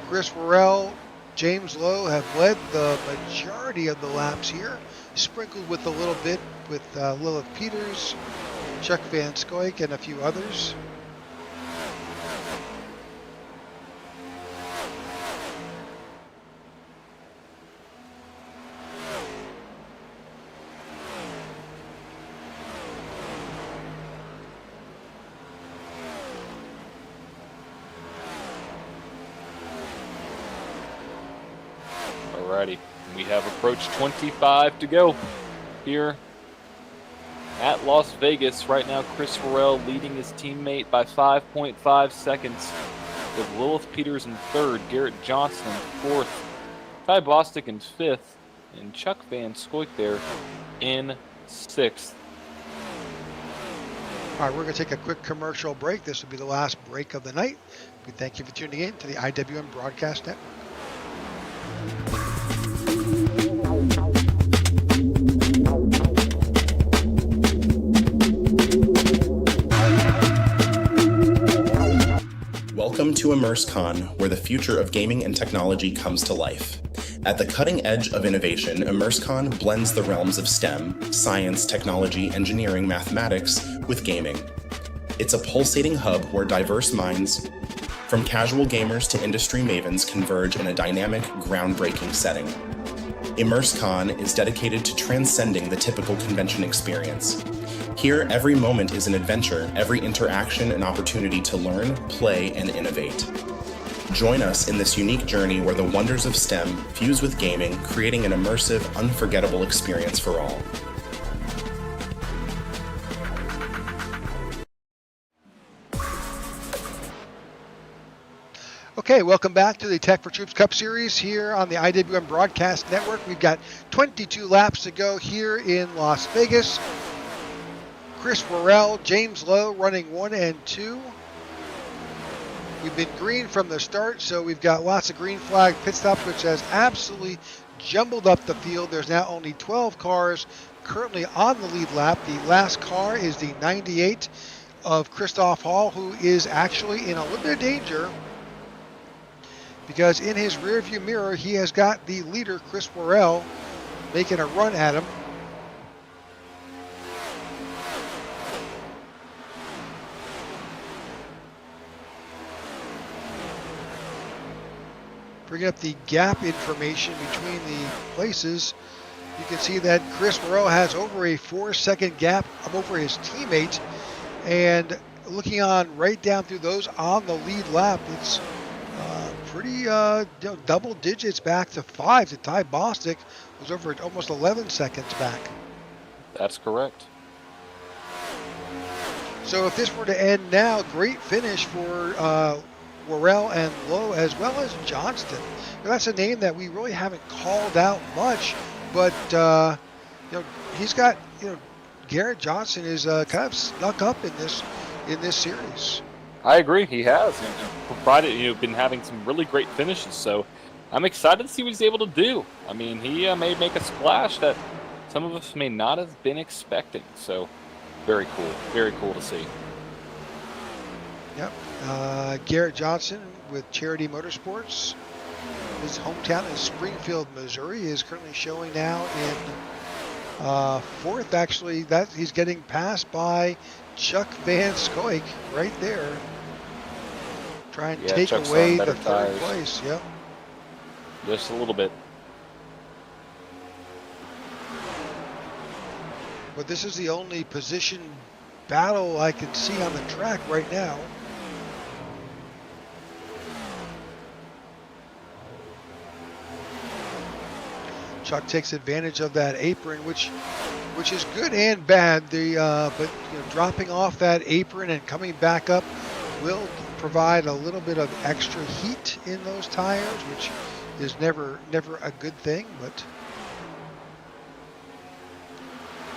Chris Worrell, James Lowe have led the majority of the laps here, sprinkled with a little bit with Lilith Peters, Chuck Van Scoik, and a few others. Alrighty, we have approached 25 to go here at Las Vegas. Right now, Chris Worrell leading his teammate by 5.5 seconds, with Lilith Peters in third, Garrett Johnson in fourth, Ty Bostic in fifth, and Chuck Van Scoik there in sixth. All right, we're going to take a quick commercial break. This will be the last break of the night. We thank you for tuning in to the IWM Broadcast Network. Welcome to ImmerseCon, where the future of gaming and technology comes to life. At the cutting edge of innovation, ImmerseCon blends the realms of STEM, science, technology, engineering, mathematics, with gaming. It's a pulsating hub where diverse minds, from casual gamers to industry mavens, converge in a dynamic, groundbreaking setting. ImmerseCon is dedicated to transcending the typical convention experience. Here, every moment is an adventure, every interaction an opportunity to learn, play, and innovate. Join us in this unique journey where the wonders of STEM fuse with gaming, creating an immersive, unforgettable experience for all. Okay, welcome back to the Tech4Troops Cup Series here on the IWM Broadcast Network. We've got 22 laps to go here in Las Vegas. Chris Worrell, James Lowe running 1 and 2. We've been green from the start, so we've got lots of green flag pit stops, which has absolutely jumbled up the field. There's now only 12 cars currently on the lead lap. The last car is the 98 of Christoph Hall, who is actually in a little bit of danger, because in his rearview mirror, he has got the leader, Chris Worrell, making a run at him. Bringing up the gap information between the places, you can see that Chris Worrell has over a 4-second gap over his teammate, and looking on right down through those on the lead lap, it's pretty double digits back to 5. To Ty Bostic was over at almost 11 seconds back. That's correct. So if this were to end now, great finish for Worrell and Lowe, as well as Johnston. Now, that's a name that we really haven't called out much, but he's got, Garrett Johnson is kind of snuck up in this series. I agree, he has. And provided, been having some really great finishes, so I'm excited to see what he's able to do. I mean, he may make a splash that some of us may not have been expecting. So, very cool to see. Yep. Garrett Johnson with Charity Motorsports. His hometown is Springfield, Missouri. He is currently showing now in fourth. Actually, that he's getting passed by Chuck Van Scoik right there. Try and Yeah, take Chuck's away on better the third tires. place. Yep. Just a little bit. But this is the only position battle I can see on the track right now. Chuck takes advantage of that apron, which is good and bad. But you know, dropping off that apron and coming back up will provide a little bit of extra heat in those tires, which is never a good thing. But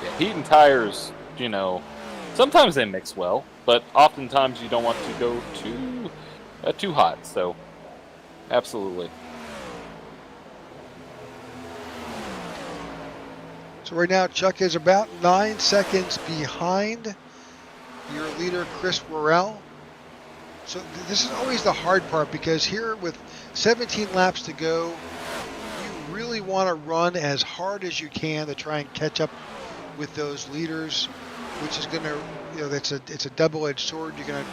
Yeah, heat and tires, you know, sometimes they mix well, but oftentimes you don't want to go too hot. So, absolutely. so right now, Chuck is about 9 seconds behind your leader, Chris Worrell. So this is always the hard part, because here with 17 laps to go, you really want to run as hard as you can to try and catch up with those leaders, which is going to, you know, it's a double-edged sword. You're going to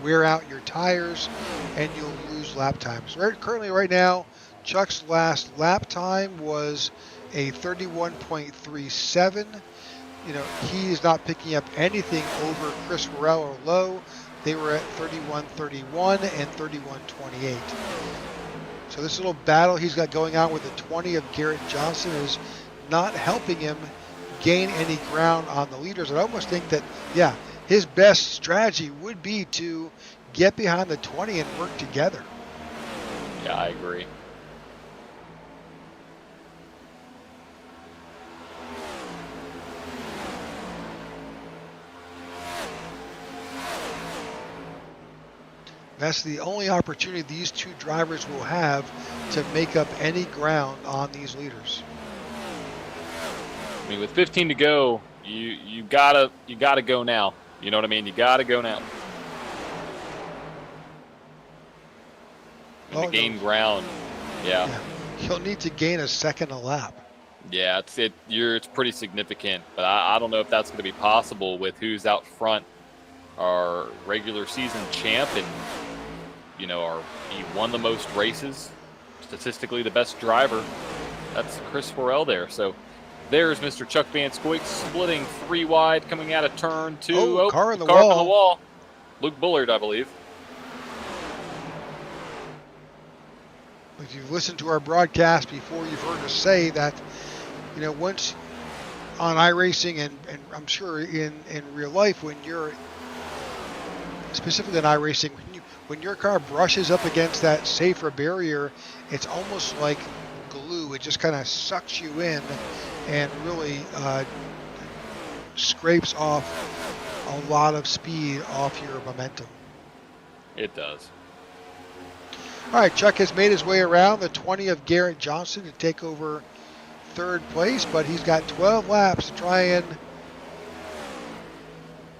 wear out your tires and you'll lose lap times. Currently right now, Chuck's last lap time was a 31.37. You know, he is not picking up anything over Chris Worrell or Lowe. They were at 31.31 and 31.28. So this little battle he's got going on with the 20 of Garrett Johnson is not helping him gain any ground on the leaders. And I almost think that, yeah, his best strategy would be to get behind the 20 and work together. Yeah, I agree. That's the only opportunity these two drivers will have to make up any ground on these leaders. I mean, with 15 to go, you gotta go now. You know what I mean? You gotta go now. And to gain ground, yeah. He'll need to gain a second a lap. Yeah, it's pretty significant, but I don't know if that's going to be possible with who's out front. Our regular season champ, and you know, he won the most races, statistically the best driver. That's Chris Worrell there. So there's Mr. Chuck Van Scoik splitting 3 wide, coming out of turn 2. Oh, car in the car wall. up on the wall. Luke Bullard, I believe. If you've listened to our broadcast before, you've heard us say that, you know, once on iRacing and I'm sure in real life, when you're specifically in iRacing, when your car brushes up against that safer barrier, it's almost like glue. It just kind of sucks you in and really scrapes off a lot of speed off your momentum. It does. All right, Chuck has made his way around the 20 of Garrett Johnson to take over third place, but he's got 12 laps to try and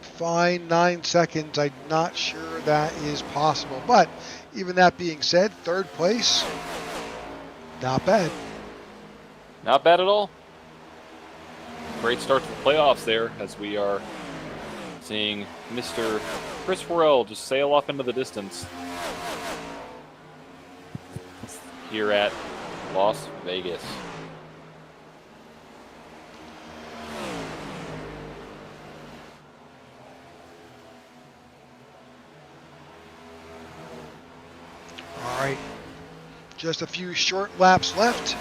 find 9 seconds. I'm not sure that is possible. But even that being said, third place, not bad. Not bad at all. Great start to the playoffs there, as we are seeing Mr. Chris Worrell just sail off into the distance here at Las Vegas. All right, just a few short laps left.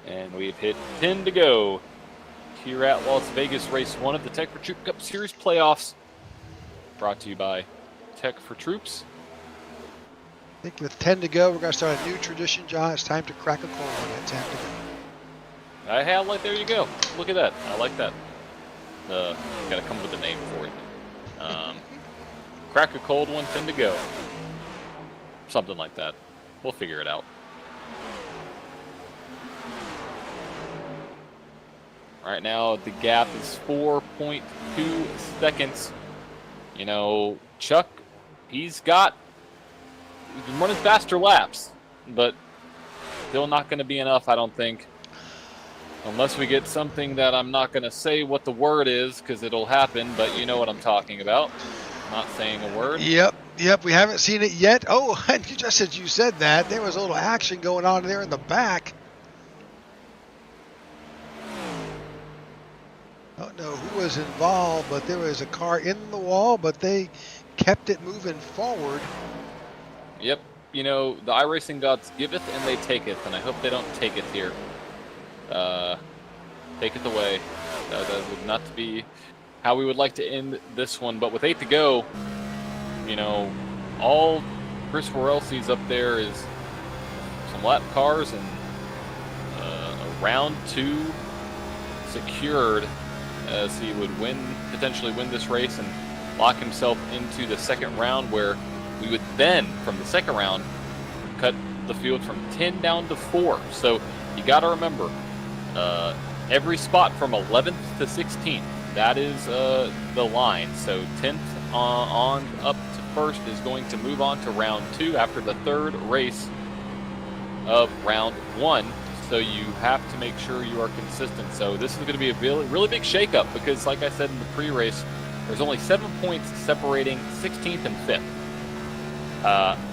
And we've hit 10 to go here at Las Vegas, race 1 of the Tech4Troops Cup Series playoffs. Brought to you by Tech4Troops. I think with 10 to go, we're going to start a new tradition, John. It's time to crack a cold one at 10 to go. I have, like, there you go. Look at that. I like that. Got to come up with a name for it. Crack a cold one, 10 to go. Something like that. We'll figure it out. Right now, the gap is 4.2 seconds. You know, Chuck he's been running faster laps, but still not going to be enough, I don't think. Unless we get something that I'm not going to say what the word is, because it'll happen, but you know what I'm talking about. Not saying a word. Yep, we haven't seen it yet. Oh, and just as you said that, there was a little action going on there in the back. I don't know who was involved, but there was a car in the wall, but they kept it moving forward. Yep, the iRacing gods giveth and they taketh, and I hope they don't take it here. Take it away. That would not be how we would like to end this one, but with 8 to go, all Chris Worrell sees up there is some lap cars and a round 2 secured, as he would potentially win this race and lock himself into the second round, where we would then, from the second round, cut the field from 10 down to 4. So you got to remember, every spot from 11th to 16th, that is the line. So 10th on up to 1st is going to move on to round 2 after the third race of round 1. So you have to make sure you are consistent. So this is going to be a really big shakeup, because like I said in the pre-race, there's only 7 points separating 16th and 5th.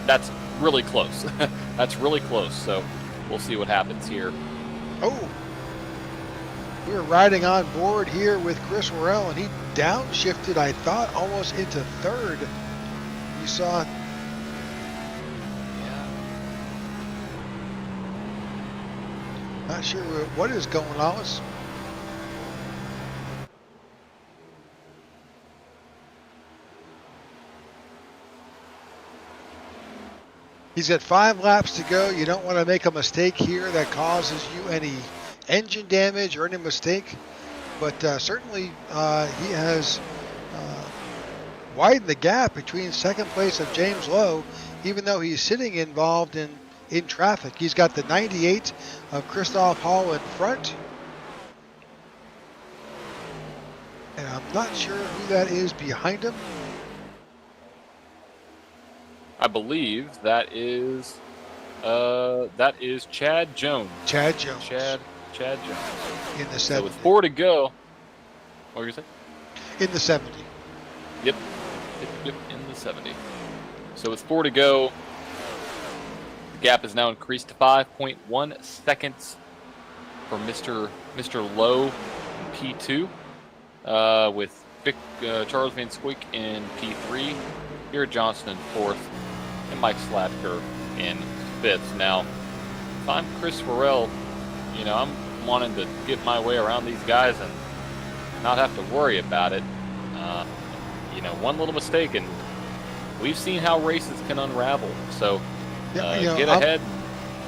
That's really close. That's really close. So we'll see what happens here. Oh, we were riding on board here with Chris Worrell, and he downshifted, I thought, almost into 3rd. You saw. Not sure what is going on. He's got 5 laps to go. You don't want to make a mistake here that causes you any engine damage or any mistake. But certainly he has widened the gap between second place of James Lowe, even though he's sitting involved in traffic. He's got the 98 of Christoph Hall in front. And I'm not sure who that is behind him. I believe that is Chad Jones. Chad Jones. Chad Jones. In the 70. So with 4 to go. What were you saying? In the 70. Yep, in the 70. So with 4 to go, the gap is now increased to 5.1 seconds for Mr. Lowe in P2, with Charles Van Squeek in P3, Garrett Johnson in 4th, and Mike Slatker in 5th. Now, if I'm Chris Worrell, I'm wanting to get my way around these guys and not have to worry about it. One little mistake, and we've seen how races can unravel. So get ahead.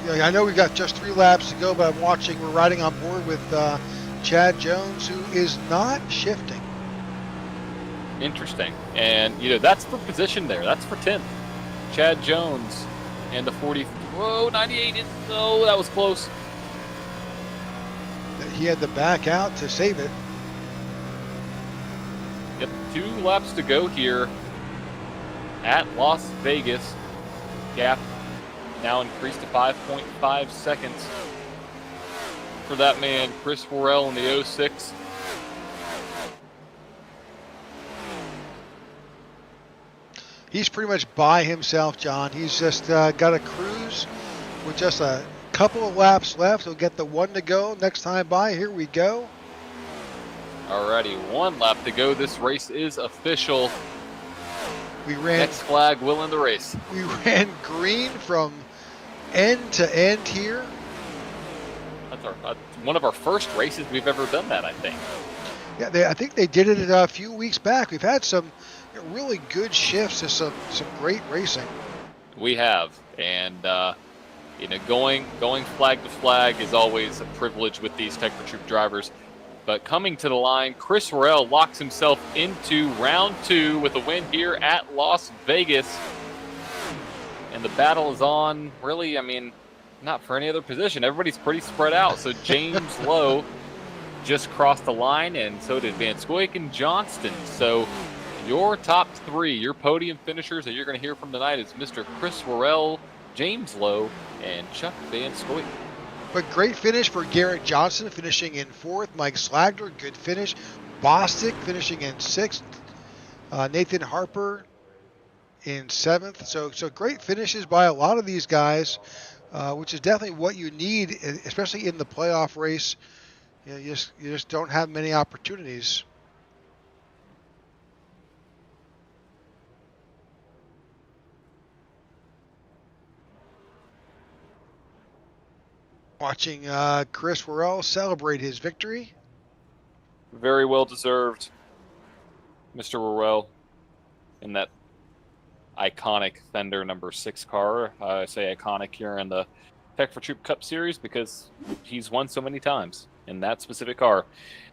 I know we've got just 3 laps to go, but I'm watching. We're riding on board with Chad Jones, who is not shifting. Interesting. And, that's for position there. That's for 10th. Chad Jones and the 40. Whoa, 98. Oh, that was close. He had to back out to save it. Yep, 2 laps to go here at Las Vegas. Gap now increased to 5.5 seconds for that man, Chris Worrell, in the 06. He's pretty much by himself, John. He's just got to cruise with just a couple of laps left. He'll get the 1 to go next time by. Here we go. Alrighty, 1 lap to go. This race is official. We ran. Next flag will end the race. We ran green from end to end here. That's one of our first races we've ever done that, I think. Yeah, I think they did it a few weeks back. We've had some really good shifts and some great racing. We have, and going flag to flag is always a privilege with these Tech4Troops drivers. But coming to the line, Chris Worrell locks himself into round 2 with a win here at Las Vegas. And the battle is on, really, not for any other position. Everybody's pretty spread out. So James Lowe just crossed the line, and so did Van Squeek and Johnston. So, Your top three, your podium finishers that you're going to hear from tonight is Mr. Chris Worrell, James Lowe, and Chuck Van Scoy. But great finish for Garrett Johnson, finishing in 4th. Mike Slagler, good finish. Bostic finishing in 6th. Nathan Harper in 7th. So great finishes by a lot of these guys, which is definitely what you need, especially in the playoff race. You just don't have many opportunities. Watching Chris Worrell celebrate his victory. Very well deserved, Mr. Worrell, in that iconic Fender number 6 car. I say iconic here in the Tech4Troops Cup Series because he's won so many times in that specific car.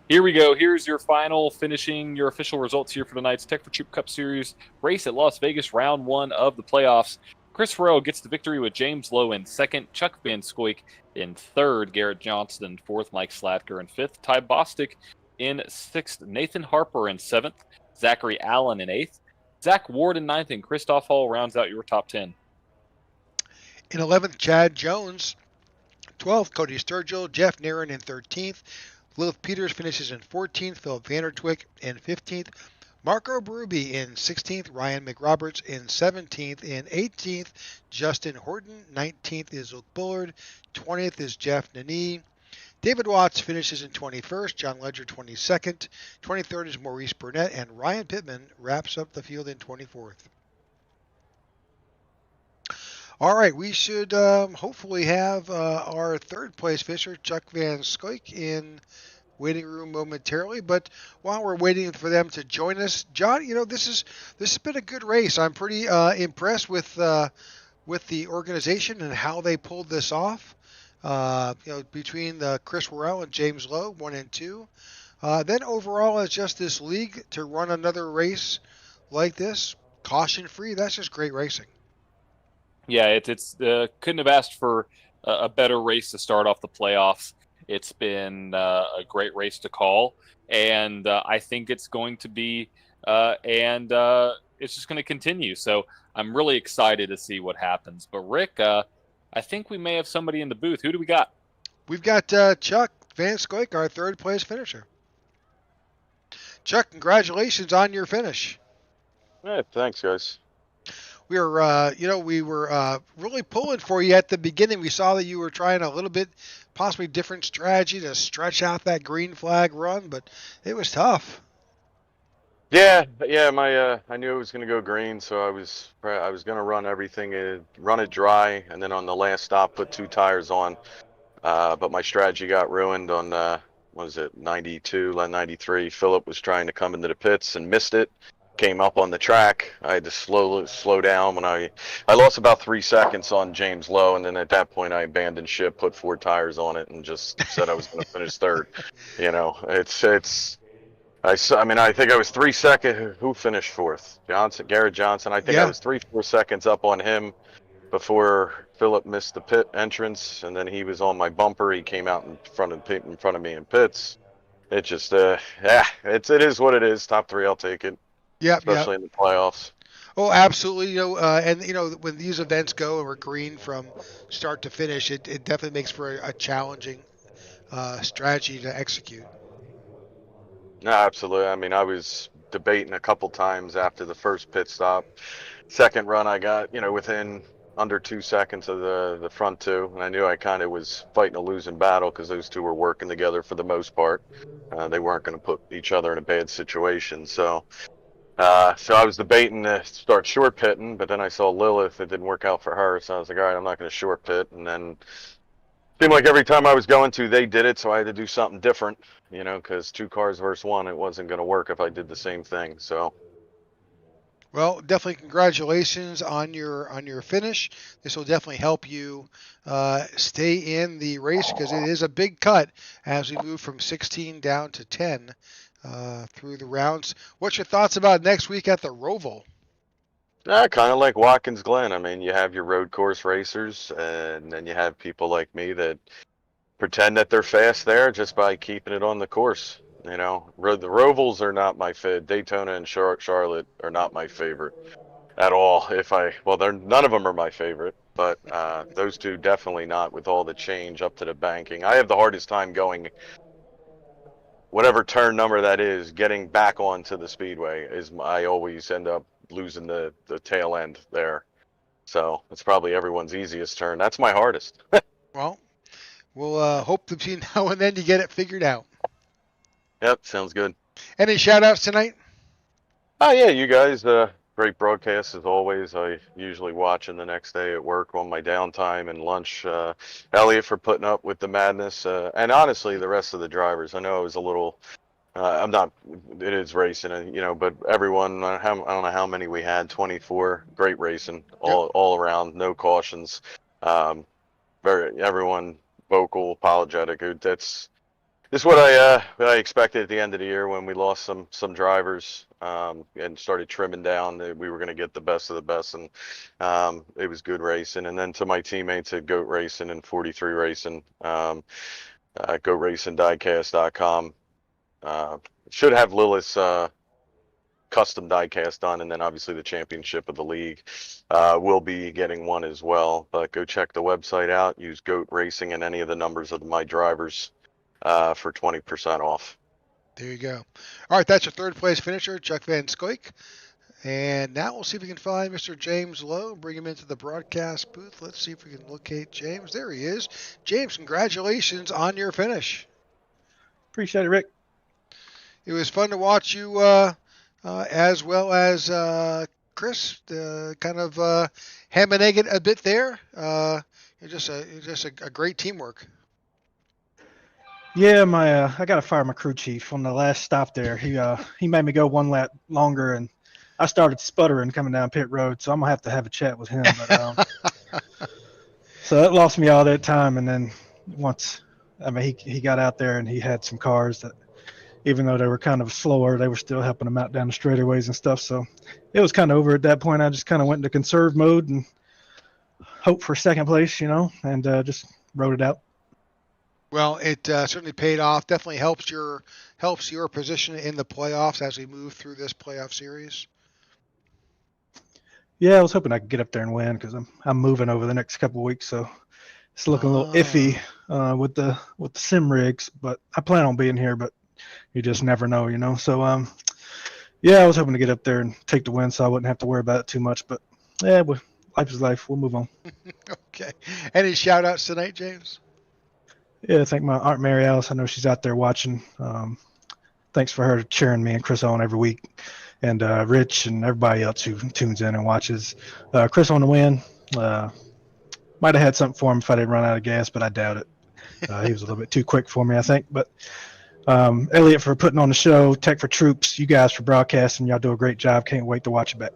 Here we go. Here's your final finishing, your official results here for tonight's Tech4Troops Cup Series race at Las Vegas, round 1 of the playoffs. Chris Worrell gets the victory with James Lowe in 2nd, Chuck Van Scoy in 3rd, Garrett Johnson in 4th, Mike Slatker in 5th, Ty Bostic in 6th, Nathan Harper in 7th, Zachary Allen in 8th, Zach Ward in 9th, and Christoph Hall rounds out your top 10. In 11th, Chad Jones. 12th, Cody Sturgill. Jeff Nairn in 13th. Lilith Peters finishes in 14th. Philip Vandertwick in 15th. Marco Berube in 16th. Ryan McRoberts in 17th. In 18th, Justin Horton. 19th is Luke Bullard. 20th is Jeff Nani. David Watts finishes in 21st. John Ledger 22nd. 23rd is Maurice Burnett. And Ryan Pittman wraps up the field in 24th. All right, we should hopefully have our 3rd place finisher, Chuck Van Scoy, in waiting room momentarily. But while we're waiting for them to join us, John, this has been a good race. I'm pretty impressed with the organization and how they pulled this off. Between Chris Worrell and James Lowe, 1 and 2. Then overall, as just this league to run another race like this, caution free, that's just great racing. Yeah, it's couldn't have asked for a better race to start off the playoffs. It's been a great race to call, and I think it's going to be, it's just going to continue. So I'm really excited to see what happens. But Rick, I think we may have somebody in the booth. Who do we got? We've got Chuck Van Scoy, our 3rd place finisher. Chuck, congratulations on your finish. Hey, thanks, guys. We were really pulling for you at the beginning. We saw that you were trying a little bit, possibly different strategy to stretch out that green flag run, but it was tough. Yeah. I knew it was going to go green, so I was going to run everything, run it dry, and then on the last stop put 2 tires on. But my strategy got ruined on 92, 93. Philip was trying to come into the pits and missed it. Came up on the track. I had to slow down when I lost about 3 seconds on James Lowe, and then at that point I abandoned ship, put 4 tires on it, and just said I was going to finish 3rd. I think I was 3 seconds. Who finished 4th? Garrett Johnson. I think I was 3-4 seconds up on him before Philip missed the pit entrance, and then he was on my bumper. He came out in front of me in pits. It just it is what it is. Top 3, I'll take it. Yeah, especially in the playoffs. Oh, absolutely. When these events go and we're green from start to finish, it definitely makes for a challenging strategy to execute. No, absolutely. I mean, I was debating a couple times after the first pit stop. Second run, I got within under 2 seconds of the front 2, and I knew I kind of was fighting a losing battle because those 2 were working together for the most part. They weren't going to put each other in a bad situation, so I was debating to start short pitting, but then I saw Lilith. It didn't work out for her, so I was like, all right, I'm not going to short pit. And then it seemed like every time I was going to, they did it, so I had to do something different, because 2 cars versus 1, it wasn't going to work if I did the same thing. So, well, definitely congratulations on your finish. This will definitely help you stay in the race because it is a big cut as we move from 16 down to 10. Through the rounds. What's your thoughts about next week at the Roval? Kind of like Watkins Glen. I mean, you have your road course racers, and then you have people like me that pretend that they're fast there just by keeping it on the course. You know, the Rovals are not my favorite. Daytona and Charlotte are not my favorite at all. None of them are my favorite, but those two definitely not, with all the change up to the banking. I have the hardest time going, whatever turn number that is, getting back onto the speedway. I always end up losing the tail end there. So it's probably everyone's easiest turn. That's my hardest. Well, we'll hope that between now and then you get it figured out. Yep, sounds good. Any shout outs tonight? Oh yeah, you guys, great broadcast as always. I usually watch in the next day at work on my downtime and lunch. Elliot for putting up with the madness, and honestly, the rest of the drivers. I know it was a little. I'm not. It is racing, and but everyone. I don't know how many we had. 24. Great racing, all around. No cautions. Everyone vocal, apologetic. That's what I expected at the end of the year when we lost some drivers and started trimming down. That we were going to get the best of the best, and it was good racing. And then to my teammates at Goat Racing and 43 Racing, GoatRacingDiecast.com. Should have Lilith's custom diecast done, and then obviously the championship of the league will be getting one as well. But go check the website out. Use Goat Racing and any of the numbers of my drivers for 20% off. There you go. All right, that's your third place finisher, Chuck Van Scoik. And now we'll see if we can find Mr. James Lowe, bring him into the broadcast booth. Let's see if we can locate James. There he is. James, congratulations on your finish. Appreciate it, Rick. It was fun to watch you as well as Chris, kind of ham and egg it a bit there. Just a great teamwork. Yeah, I got to fire my crew chief on the last stop there. He made me go one lap longer, and I started sputtering coming down pit road, so I'm gonna have to have a chat with him. But, so that lost me all that time, and then he got out there and he had some cars that, even though they were kind of slower, they were still helping him out down the straightaways and stuff. So it was kind of over at that point. I just kind of went into conserve mode and hope for second place, and just rode it out. Well, it certainly paid off. Definitely helps your position in the playoffs as we move through this playoff series. Yeah, I was hoping I could get up there and win because I'm moving over the next couple of weeks, so it's looking a little iffy with the sim rigs. But I plan on being here, but you just never know, So yeah, I was hoping to get up there and take the win, so I wouldn't have to worry about it too much. But yeah, life is life. We'll move on. Okay. Any shout outs tonight, James? Yeah, I think my Aunt Mary Alice, I know she's out there watching. Thanks for her cheering me and Chris on every week. And Rich and everybody else who tunes in and watches. Chris on the win. Might have had something for him if I didn't run out of gas, but I doubt it. He was a little bit too quick for me, I think. But Elliot for putting on the show, Tech4Troops, you guys for broadcasting. Y'all do a great job. Can't wait to watch it back.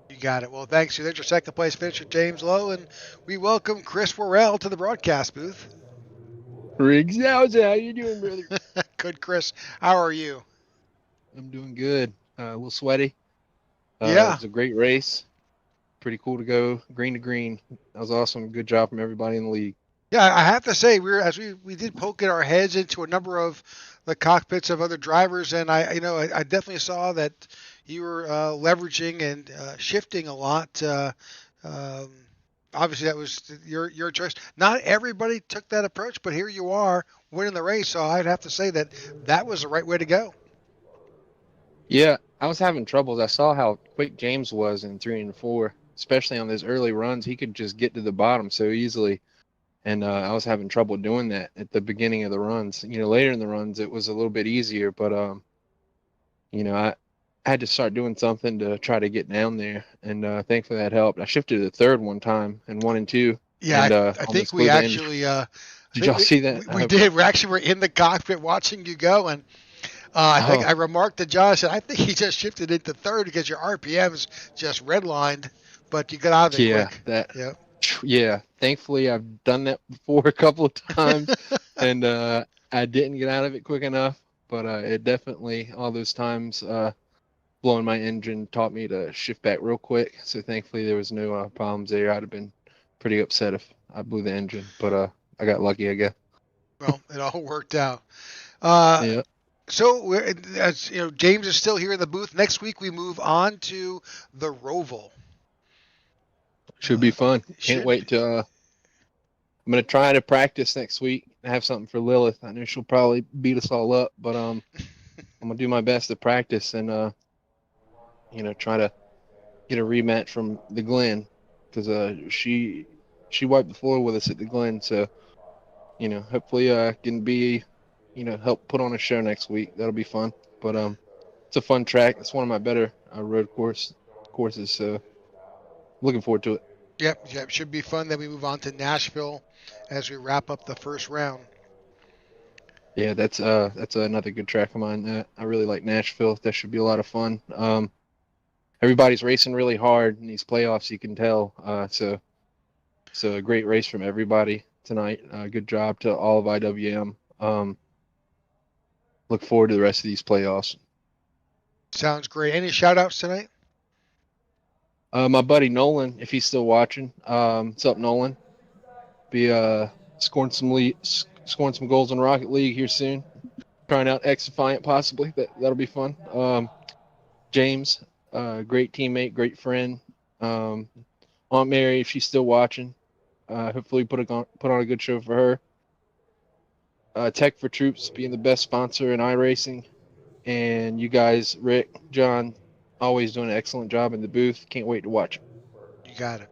You got it. Well, thanks. There's your second place finisher, James Lowe, and we welcome Chris Worrell to the broadcast booth. Riggs, how you doing, brother? Good, Chris. How are you? I'm doing good. A little sweaty. Yeah. It was a great race. Pretty cool to go green to green. That was awesome. Good job from everybody in the league. Yeah, I have to say, we did poke our heads into a number of the cockpits of other drivers, and I definitely saw that you were leveraging and shifting a lot. Obviously, that was your choice. Not everybody took that approach, but here you are winning the race. So I'd have to say that was the right way to go. Yeah, I was having troubles. I saw how quick James was in 3 and 4, especially on those early runs. He could just get to the bottom so easily. And I was having trouble doing that at the beginning of the runs. Later in the runs, it was a little bit easier. But, I had to start doing something to try to get down there. And thankfully that helped. I shifted to the third one time in 1 and 2. Yeah, and, I think we actually did y'all see that? We did. We were in the cockpit watching you go. And I think I remarked to Josh that I think he just shifted into third because your RPMs just redlined. But you got out of there quick. Yeah, thankfully I've done that before a couple of times, and I didn't get out of it quick enough. But it definitely, all those times blowing my engine taught me to shift back real quick. So thankfully there was no problems there. I'd have been pretty upset if I blew the engine, but I got lucky, I guess. Well, it all worked out. Yeah, So as you know, James is still here in the booth. Next week we move on to the Roval. should be fun. Can't Should wait to. I'm gonna try to practice next week. I have something for Lilith. I know she'll probably beat us all up, but I'm gonna do my best to practice and try to get a rematch from the Glen because she wiped the floor with us at the Glen. So hopefully can be help put on a show next week. That'll be fun. But it's a fun track. It's one of my better road courses. So looking forward to it. Yep, should be fun. Then we move on to Nashville as we wrap up the first round. Yeah, that's another good track of mine. I really like Nashville. That should be a lot of fun. Everybody's racing really hard in these playoffs. You can tell. So a great race from everybody tonight. Good job to all of IWM. Look forward to the rest of these playoffs. Sounds great. Any shout outs tonight? My buddy Nolan, if he's still watching, what's up, Nolan? Be scoring some goals in Rocket League here soon. Trying out X Defiant possibly. That'll be fun. James, great teammate, great friend. Aunt Mary, if she's still watching, hopefully put on a good show for her. Tech4Troops being the best sponsor in iRacing, and you guys, Rick, John, always doing an excellent job in the booth. Can't wait to watch. You got it.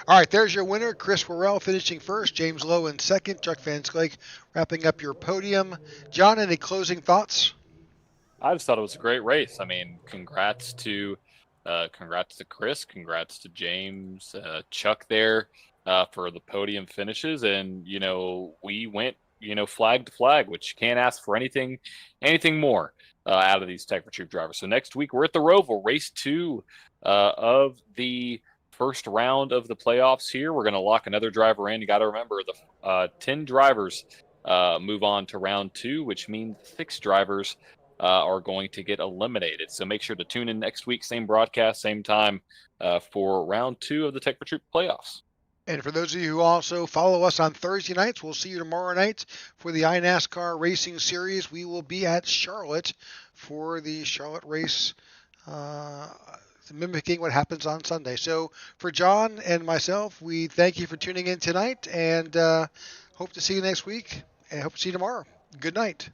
All right, there's your winner, Chris Worrell finishing first, James Lowe in second, Chuck Van Slyke wrapping up your podium. John, any closing thoughts? I just thought it was a great race. I mean, congrats to Chris, congrats to James, Chuck there for the podium finishes, and we went flag to flag, which you can't ask for anything more out of these Tech4Troops drivers. So next week we're at the Roval, race 2 of the first round of the playoffs here. We're going to lock another driver in. You got to remember the 10 drivers move on to round 2, which means 6 drivers are going to get eliminated. So make sure to tune in next week, same broadcast, same time for round 2 of the Tech4Troops playoffs. And for those of you who also follow us on Thursday nights, we'll see you tomorrow night for the iNASCAR Racing Series. We will be at Charlotte for the Charlotte race, mimicking what happens on Sunday. So for John and myself, we thank you for tuning in tonight and hope to see you next week and hope to see you tomorrow. Good night.